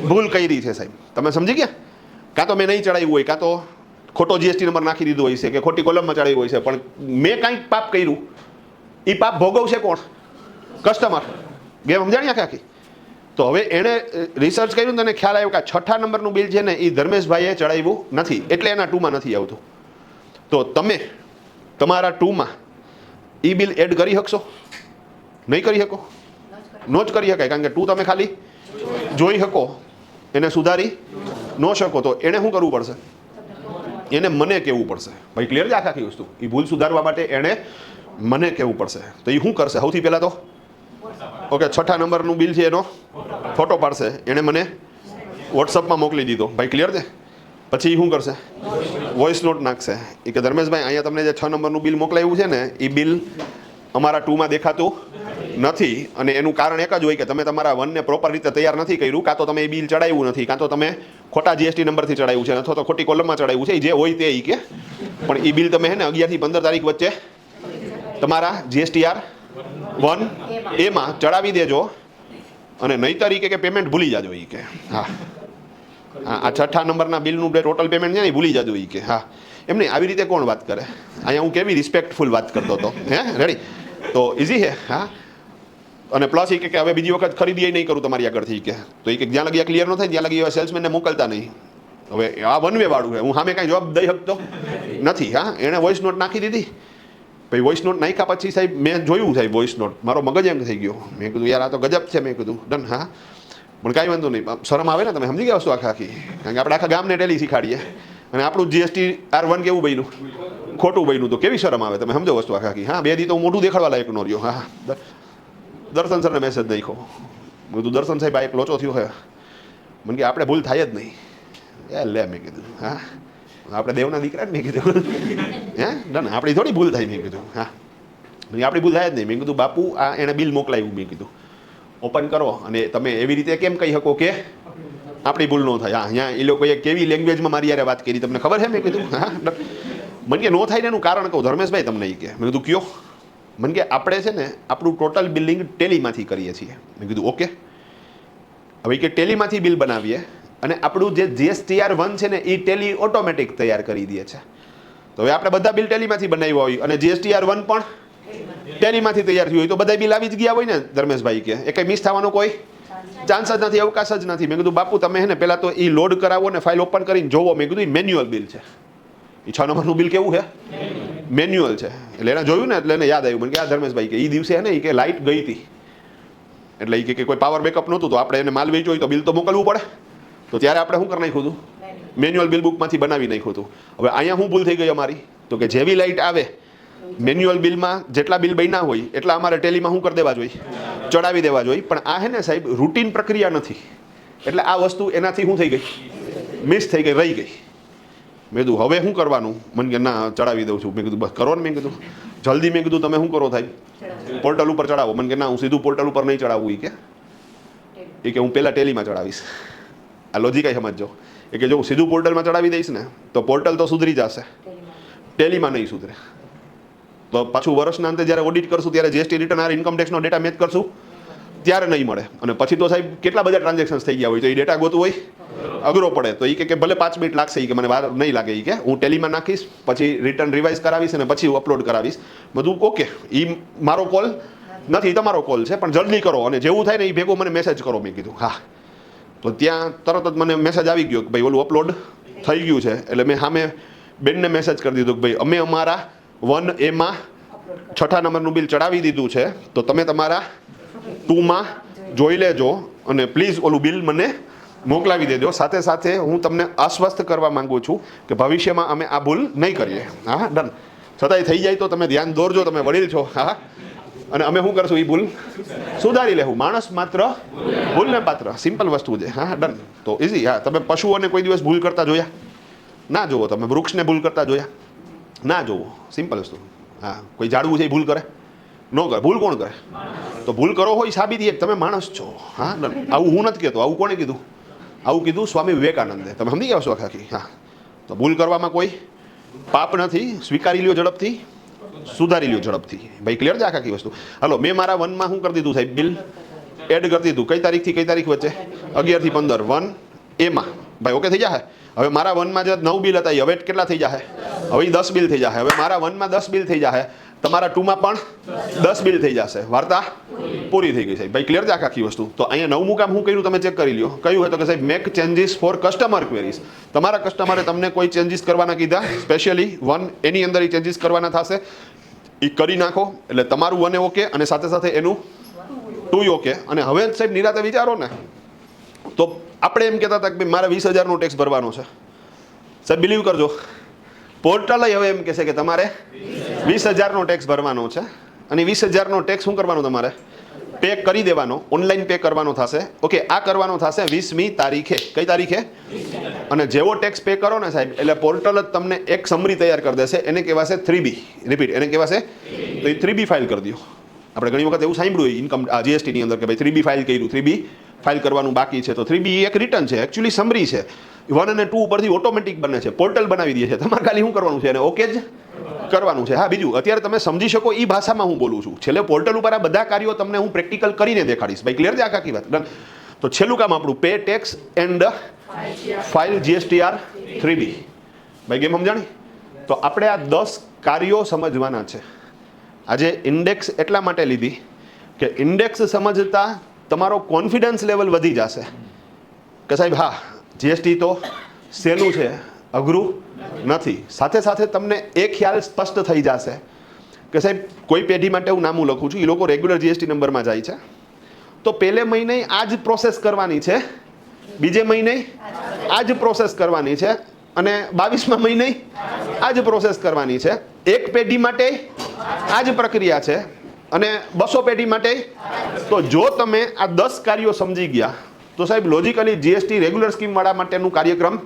A: ભૂલ કરી છે સાહેબ. તમે સમજી ગયા? કાં તો મેં નહીં ચડાવ્યું હોય, કાં તો ખોટો GST નંબર નાખી દીધો હોય છે, કે ખોટી કોલમમાં ચડાવ્યું હોય છે, પણ મેં કાંઈક પાપ કર્યું. એ પાપ ભોગવશે કોણ? કસ્ટમર. ગેમ સમજાણી આખી? તો હવે એણે રિસર્ચ કર્યું ને એને ખ્યાલ આવ્યો કે 6થા નંબરનું બિલ છે ને એ ધર્મેશભાઈએ ચડાવ્યું નથી, એટલે એના 2માં નથી આવતું. તો તમે તમારા 2માં એ બિલ એડ કરી શકશો? નહીં કરી શકો? ન જ કરી શકાય, કારણ કે 2 તમે ખાલી જોઈ શકો, એને સુધારી ન શકો. તો એણે શું કરવું પડશે? એને મને કહેવું પડશે. ભાઈ ક્લિયર છે આખી વસ્તુ? એ ભૂલ સુધારવા માટે એણે મને કહેવું પડશે. તો એ શું કરશે? સૌથી પહેલાં તો ઓકે 6થા નંબરનું બિલ છે એનો ફોટો પાડશે, એણે મને વોટ્સઅપમાં મોકલી દીધો. ભાઈ ક્લિયર છે? પછી એ શું કરશે? વોઇસ નોટ નાખશે. એ કે ધર્મેશભાઈ અહીંયા તમને જે 6 નંબરનું બિલ મોકલાવ્યું છે ને એ બિલ અમારા 2માં દેખાતું નથી, અને એનું કારણ એક જ હોય કે તમે તમારા 1ને પ્રોપર રીતે તૈયાર નથી કર્યું, કાં તો તમે એ બિલ ચડાવ્યું નથી, કાં તો તમે ખોટા GST નંબરથી ચડાવ્યું છે, અથવા તો ખોટી કોલમમાં ચડાવ્યું છે. જે હોય તે કે પણ એ બિલ તમે હે ને 11 થી 15 તારીખ વચ્ચે તમારા GSTR 1Aમાં ચડાવી દેજો, અને નહીં તરીકે કે પેમેન્ટ ભૂલી જાજો. એ કે હા આ 6થા નંબરના બિલનું ટોટલ પેમેન્ટ છે ને એ ભૂલી જાજો. એ કે હા. એમને આવી રીતે કોણ વાત કરે? અહીંયા હું કેવી રિસ્પેક્ટફુલ વાત કરતો હતો. હે રેડી? તો ઇઝી છે. હા, અને પ્લસ એ કે હવે બીજી વખત ખરીદી નહીં કરું તમારી આગળથી કે, તો એ કે જ્યાં લગી ક્લિયર ન થાય ત્યાં લગી સેલ્સમેનને મોકલતા નહીં. હવે આ વન વે વાળું છે, હું સામે કાંઈ જવાબ દઈ શકતો નથી. હા, એણે વોઇસ નોટ નાખી દીધી. પછી વોઇસ નોટ નાખ્યા પછી સાહેબ મેં જોયું સાહેબ વોઇસ નોટ, મારો મગજ એમ થઈ ગયો. મેં કીધું યાર આ તો ગજબ છે. મેં કીધું ડન. હા, પણ કાંઈ વાંધો નહીં, શરમ આવે ને, તમે સમજી ગયા વસ્તુ આખી. કારણ કે આપણે આખા ગામને ટેલી શીખાડીએ અને આપણું GSTR1 કેવું બન્યું, ખોટું બન્યું, તો કેવી શરમ આવે, તમે સમજો વસ્તુ આખી. હા, 2 દી તો હું મોઢું દેખાડવા લાયક નો રહ્યો. હા, દર્શન સરને મેસેજ નાખ્યો. મેં કીધું દર્શન સાહેબ આ એક લોચો થયો હે. મને કે આપણે ભૂલ થાય જ નહીં. એ લે, મેં કીધું હા, આપણે દેવના દીકરા જ. મેં કીધું હે ડન, આપણી થોડી ભૂલ થાય. મેં કીધું હા, આપણી ભૂલ થાય જ નહીં. મેં કીધું બાપુ આ એણે બિલ મોકલાવ્યું. મેં કીધું ઓપન કરો અને તમે એવી રીતે કેમ કહી શકો કે આપણી ભૂલ ન થાય. હા, અહીંયા એ લોકોએ કેવી લેંગ્વેજમાં મારી યારે વાત કરી તમને ખબર છે? મેં કીધું હા. મને કે ન થાય ને એનું કારણ કહું ધર્મેશભાઈ તમને. એ કે મેં કીધું કયો? મને કે આપણે છે ને આપણું ટોટલ બિલિંગ ટેલીમાંથી કરીએ છીએ. મેં કીધું ઓકે. હવે કે ટેલીમાંથી બિલ બનાવીએ અને આપણું જે GSTR1 છે ને એ ટેલી ઓટોમેટિક તૈયાર કરી દે છે. તો હવે આપણે બધા બિલ ટેલીમાંથી બનાવ્યા હોય અને GSTR1 પણ ટેલીમાંથી તૈયાર થયું હોય તો બધા બિલ આવી જ ગયા હોય ને ધર્મેશભાઈ કે એ કંઈ મિસ થવાનો કોઈ ચાન્સ જ નથી, અવકાશ જ નથી. મેં કીધું બાપુ તમે હે ને પહેલાં તો એ લોડ કરાવો ને ફાઇલ ઓપન કરીને જોવો. મેં કીધું એ મેન્યુઅલ બિલ છે. એ 6 નંબરનું બિલ કેવું છે? મેન્યુઅલ છે. એટલે એને જોયું ને એટલે એને યાદ આવ્યું. મને કે આ ધર્મેશભાઈ કે એ દિવસે હે ને એ કે લાઇટ ગઈ હતી એટલે એ કે કોઈ પાવર બેકઅપ નહોતું તો આપણે એને માલ વેચ્યો હોય તો બિલ તો મોકલવું પડે. તો ત્યારે આપણે શું કરી નાખ્યું હતું? મેન્યુઅલ બિલ બુકમાંથી બનાવી નાખ્યું હતું. હવે અહીંયા શું ભૂલ થઈ ગઈ અમારી? તો કે જેવી લાઇટ આવે મેન્યુઅલ બિલમાં જેટલા બિલ બન્યા હોય એટલા અમારે ટેલીમાં શું કરી દેવા જોઈએ? ચડાવી દેવા જોઈએ. પણ આ હે ને સાહેબ રૂટીન પ્રક્રિયા નથી. એટલે આ વસ્તુ એનાથી શું થઈ ગઈ? મિસ થઈ ગઈ, રહી ગઈ. મેં કીધું હવે શું કરવાનું? મને કે ના ચડાવી દઉં છું. મેં કીધું બસ કરો ને. મેં કીધું જલ્દી. મેં કીધું તમે શું કરો થાય પોર્ટલ ઉપર ચડાવો. મને કે ના હું સીધું પોર્ટલ ઉપર નહીં ચડાવવું. એ કે હું પહેલાં ટેલીમાં ચડાવીશ. આ લોજિક સમજો. એ કે જો હું સીધું પોર્ટલમાં ચડાવી દઈશ ને તો પોર્ટલ તો સુધરી જશે, ટેલીમાં નહીં સુધરે. તો પાછું વર્ષના અંતે જ્યારે ઓડિટ કરશું ત્યારે GST રિટર્ન આ ઇન્કમ ટેક્સનો ડેટા મેચ કરશું ત્યારે નહીં મળે. અને પછી તો સાહેબ કેટલા બધા ટ્રાન્ઝેક્શન થઈ ગયા હોય તો એ ડેટા ગોતવું હોય અઘરો પડે. તો એ કે ભલે 5 મિનિટ લાગશે. એ કે મને વાર નહીં લાગે. એ કે હું ટેલીમાં નાખીશ પછી રિટર્ન રિવાઇઝ કરાવીશ અને પછી અપલોડ કરાવીશ. બધું ઓકે. એ મારો કોલ નથી, તમારો કોલ છે, પણ જલ્દી કરો અને જેવું થાય ને એ ભેગો મને મેસેજ કરો. મેં કીધું હા. તો ત્યાં તરત જ મને મેસેજ આવી ગયો કે ભાઈ ઓલું અપલોડ થઈ ગયું છે. એટલે મેં સામે બેનને મેસેજ કરી દીધું કે ભાઈ અમે અમારા 1A માં 6 નંબરનું બિલ ચડાવી દીધું છે તો તમે તમારા 2માં જોઈ લેજો અને પ્લીઝ ઓલું બિલ મને મોકલાવી દેજો. સાથે સાથે હું તમને આશ્વસ્ત કરવા માંગુ છું કે ભવિષ્યમાં અમે આ ભૂલ નહીં કરીએ. હા ડન. છતાંય થઈ જાય તો તમે ધ્યાન દોરજો, તમે વડીલ છો. હા, અને અમે શું કરશું? એ ભૂલ સુધારી લેવું. માણસ માત્ર ભૂલને પાત્ર, સિમ્પલ વસ્તુ છે. હા ડન. તો ઇઝી. હા, તમે પશુઓને કોઈ દિવસ ભૂલ કરતા જોયા? ના જોવો. તમે વૃક્ષને ભૂલ કરતા જોયા? ના જોવો. સિમ્પલ વસ્તુ. હા, કોઈ ઝાડવું છે એ ભૂલ કરે? ન કરે. ભૂલ કોણ કરે? તો ભૂલ કરો હોય સાબિતી એક તમે માણસ છો. હા ડન. આવું હું નથી કહેતો. આવું કોણે કીધું? આવું કીધું સ્વામી વિવેકાનંદે. તમે સમજી ગયા છો આખી. હા, તો ભૂલ કરવામાં કોઈ પાપ નથી. સ્વીકારી લ્યો ઝડપથી, સુધારી લ્યો ઝડપથી. ભાઈ ક્લિયર છે આખી વસ્તુ? હાલો, મેં મારા 1માં શું કરી દીધું સાહેબ? બિલ એડ કરી દીધું. કઈ તારીખથી કઈ તારીખ વચ્ચે? 11 થી 15 1A માં. ભાઈ ઓકે થઈ જશે. હવે મારા 1માં જે 9 બિલ હતા હવે કેટલા થઈ જશે? હવે 10 બિલ થઈ જશે. હવે મારા 1માં 10 બિલ થઈ જશે. તમારા 2માં પણ 10 બિલ થઈ જશે. વાર્તા પૂરી થઈ ગઈ સાહેબ. ભાઈ ક્લિયર છે આખી વસ્તુ? તો અહીંયા 9મું કામ શું કર્યું તમે ચેક કરી લ્યો. કયું હોય તો કે સાહેબ make changes for customer queries. તમારા કસ્ટમરે તમને કોઈ ચેન્જીસ કરવાના કીધા સ્પેશિયલી 1 એની અંદર એ ચેન્જીસ કરવાના થશે. એ કરી નાખો એટલે તમારું 1 ઓકે અને સાથે સાથે એનું 2 ઓકે. અને હવે સાહેબ નિરાતે વિચારો ને તો આપણે એમ કહેતા હતા કે મારે 20,000નો ટેક્સ ભરવાનો છે. સાહેબ બિલીવ કરજો પોર્ટલ હવે એમ કહેશે કે તમારે 20,000નો ટેક્સ ભરવાનો છે અને 20,000નો ટેક્સ શું કરવાનો? તમારે પે કરી દેવાનો. ઓનલાઈન પે કરવાનો થશે. ઓકે, આ કરવાનો થશે 20મી તારીખે. કઈ તારીખે? અને જેવો ટેક્સ પે કરો ને સાહેબ એટલે પોર્ટલ જ તમને એક સમરી તૈયાર કરી દેશે. એને કહેવાશે 3B. રિપીટ, એને કહેવાશે તો એ 3B ફાઇલ કરી દો. આપણે ઘણી વખત એવું સાંભળ્યું ઇન્કમ GSTની અંદર કે ભાઈ 3B ફાઇલ કર્યું, 3B ફાઇલ કરવાનું બાકી છે. તો 3B એક રિટર્ન છે, એકચ્યુઅલી સમરી છે. 1 અને 2 ઉપરથી ઓટોમેટિક બને છે, પોર્ટલ બનાવી દે છે. તમારે ખાલી શું કરવાનું છે? એને ઓકે જ કરવાનું છે. હા, બીજું અત્યારે તમે સમજી શકો એ ભાષામાં હું બોલું છું. છેલ્લે પોર્ટલ ઉપર આ બધા કાર્યો તમને હું પ્રેક્ટિકલ કરીને દેખાડીશ. ભાઈ ક્લિયર છે આખી વાત? ડન. તો છેલ્લું કામ આપણું pay tax and file GSTR 3B. ભાઈ ગેમ સમજાણી? તો આપણે આ 10 કાર્યો સમજવાના છે. આજે ઇન્ડેક્સ એટલા માટે લીધી કે ઇન્ડેક્સ સમજતા તમારો કોન્ફિડન્સ લેવલ વધી જશે કે સાહેબ હા જીએસટી તો સહેલું છે, અઘરું નથી. સાથે સાથે તમને એ ખ્યાલ સ્પષ્ટ થઈ જશે કે સાહેબ કોઈ પેઢી માટે હું નામું લખું છું, એ લોકો રેગ્યુલર જીએસટી નંબરમાં જાય છે, તો પહેલે મહિને આ જ પ્રોસેસ કરવાની છે, બીજે મહિને આ જ પ્રોસેસ કરવાની છે, અને 22મા મહિને આ જ પ્રોસેસ કરવાની છે. એક પેઢી માટે આ જ પ્રક્રિયા છે અને 200 પેઢી માટે. તો જો તમે આ 10 કાર્યો સમજી ગયા તો સાહેબ લોજિકલી જીએસટી રેગ્યુલર સ્કીમવાળા માટેનું કાર્યક્રમ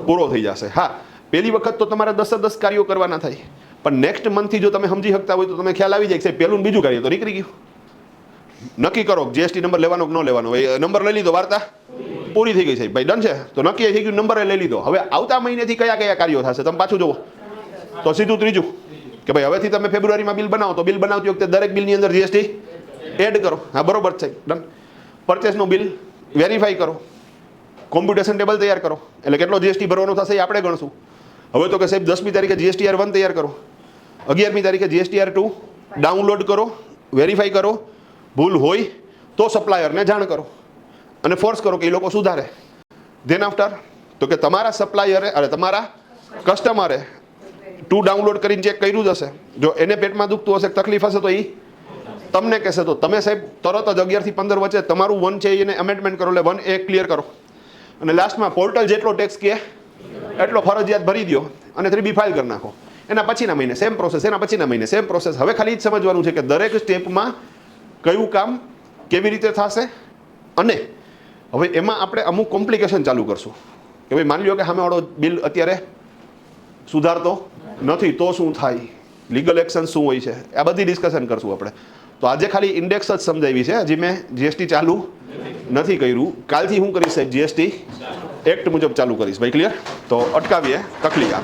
A: પૂરો થઈ જશે. હા, પહેલી વખત તો તમારે 10 કાર્યો કરવાના થાય, પણ નેક્સ્ટ મંથથી જો તમે સમજી શકતા હોય તો તમે ખ્યાલ આવી જાય કે પહેલું ને બીજું કાર્ય તો નીકળી ગયું. નક્કી કરો જીએસટી નંબર લેવાનો કે ન લેવાનો. નંબર લઈ લીધો, વાર્તા પૂરી થઈ ગઈ છે ભાઈ, ડન છે. તો નક્કી થઈ ગયું, નંબર લઈ લીધો. હવે આવતા મહિનેથી કયા કયા કાર્યો થશે તમે પાછું જુઓ તો સીધું ત્રીજું કે ભાઈ હવેથી તમે ફેબ્રુઆરીમાં બિલ બનાવો તો બિલ બનાવતી વખતે દરેક બિલની અંદર જીએસટી એડ કરો. હા બરોબર છે, ડન. પરચેસનું બિલ વેરીફાઈ કરો, કોમ્પ્યુટેશન ટેબલ તૈયાર કરો, એટલે કેટલો જીએસટી ભરવાનો થશે એ આપણે ગણશું. હવે તો કે સાહેબ 10મી તારીખે GSTR1 તૈયાર કરો, 11મી તારીખે GSTR2 ડાઉનલોડ કરો, વેરીફાઈ કરો, ભૂલ હોય તો સપ્લાયરને જાણ કરો અને ફોર્સ કરો કે એ લોકો સુધારે. ધેન આફ્ટર તો કે તમારા સપ્લાયરે અને તમારા કસ્ટમરે 2 ડાઉનલોડ કરીને ચેક કર્યું જ હશે. જો એને પેટમાં દુખતું હશે, તકલીફ હશે તો એ તમને કહેશે, તો તમે સાહેબ તરત જ 11 થી 15 વચ્ચે તમારું 1 છે એને અમેન્ડમેન્ટ કરો, એટલે 1A ક્લિયર કરો. અને લાસ્ટમાં પોર્ટલ જેટલો ટેક્સ કહે એટલો ફરજિયાત ભરી દો અને 3B ફાઇલ કરી નાખો. એના પછીના મહિને સેમ પ્રોસેસ, એના પછીના મહિને સેમ પ્રોસેસ. હવે ખાલી જ સમજવાનું છે કે દરેક સ્ટેપમાં કયું કામ કેવી રીતે થશે. અને હવે એમાં આપણે અમુક કોમ્પ્લિકેશન ચાલુ કરશું કે ભાઈ માની લો કે સામેવાળો બિલ અત્યારે સુધારતો નથી તો શું થાય, લીગલ એક્શન શું હોય છે, આ બધી ડિસ્કશન કરશું આપણે. તો આજે ખાલી ઇન્ડેક્સ જ સમજાવી છે, હજી મેં જીએસટી ચાલુ નથી કર્યું. કાલથી હું કરીશ સાહેબ જીએસટી એક્ટ મુજબ ચાલુ કરીશ ભાઈ, ક્લિયર. તો અટકાવીએ તકલીફ.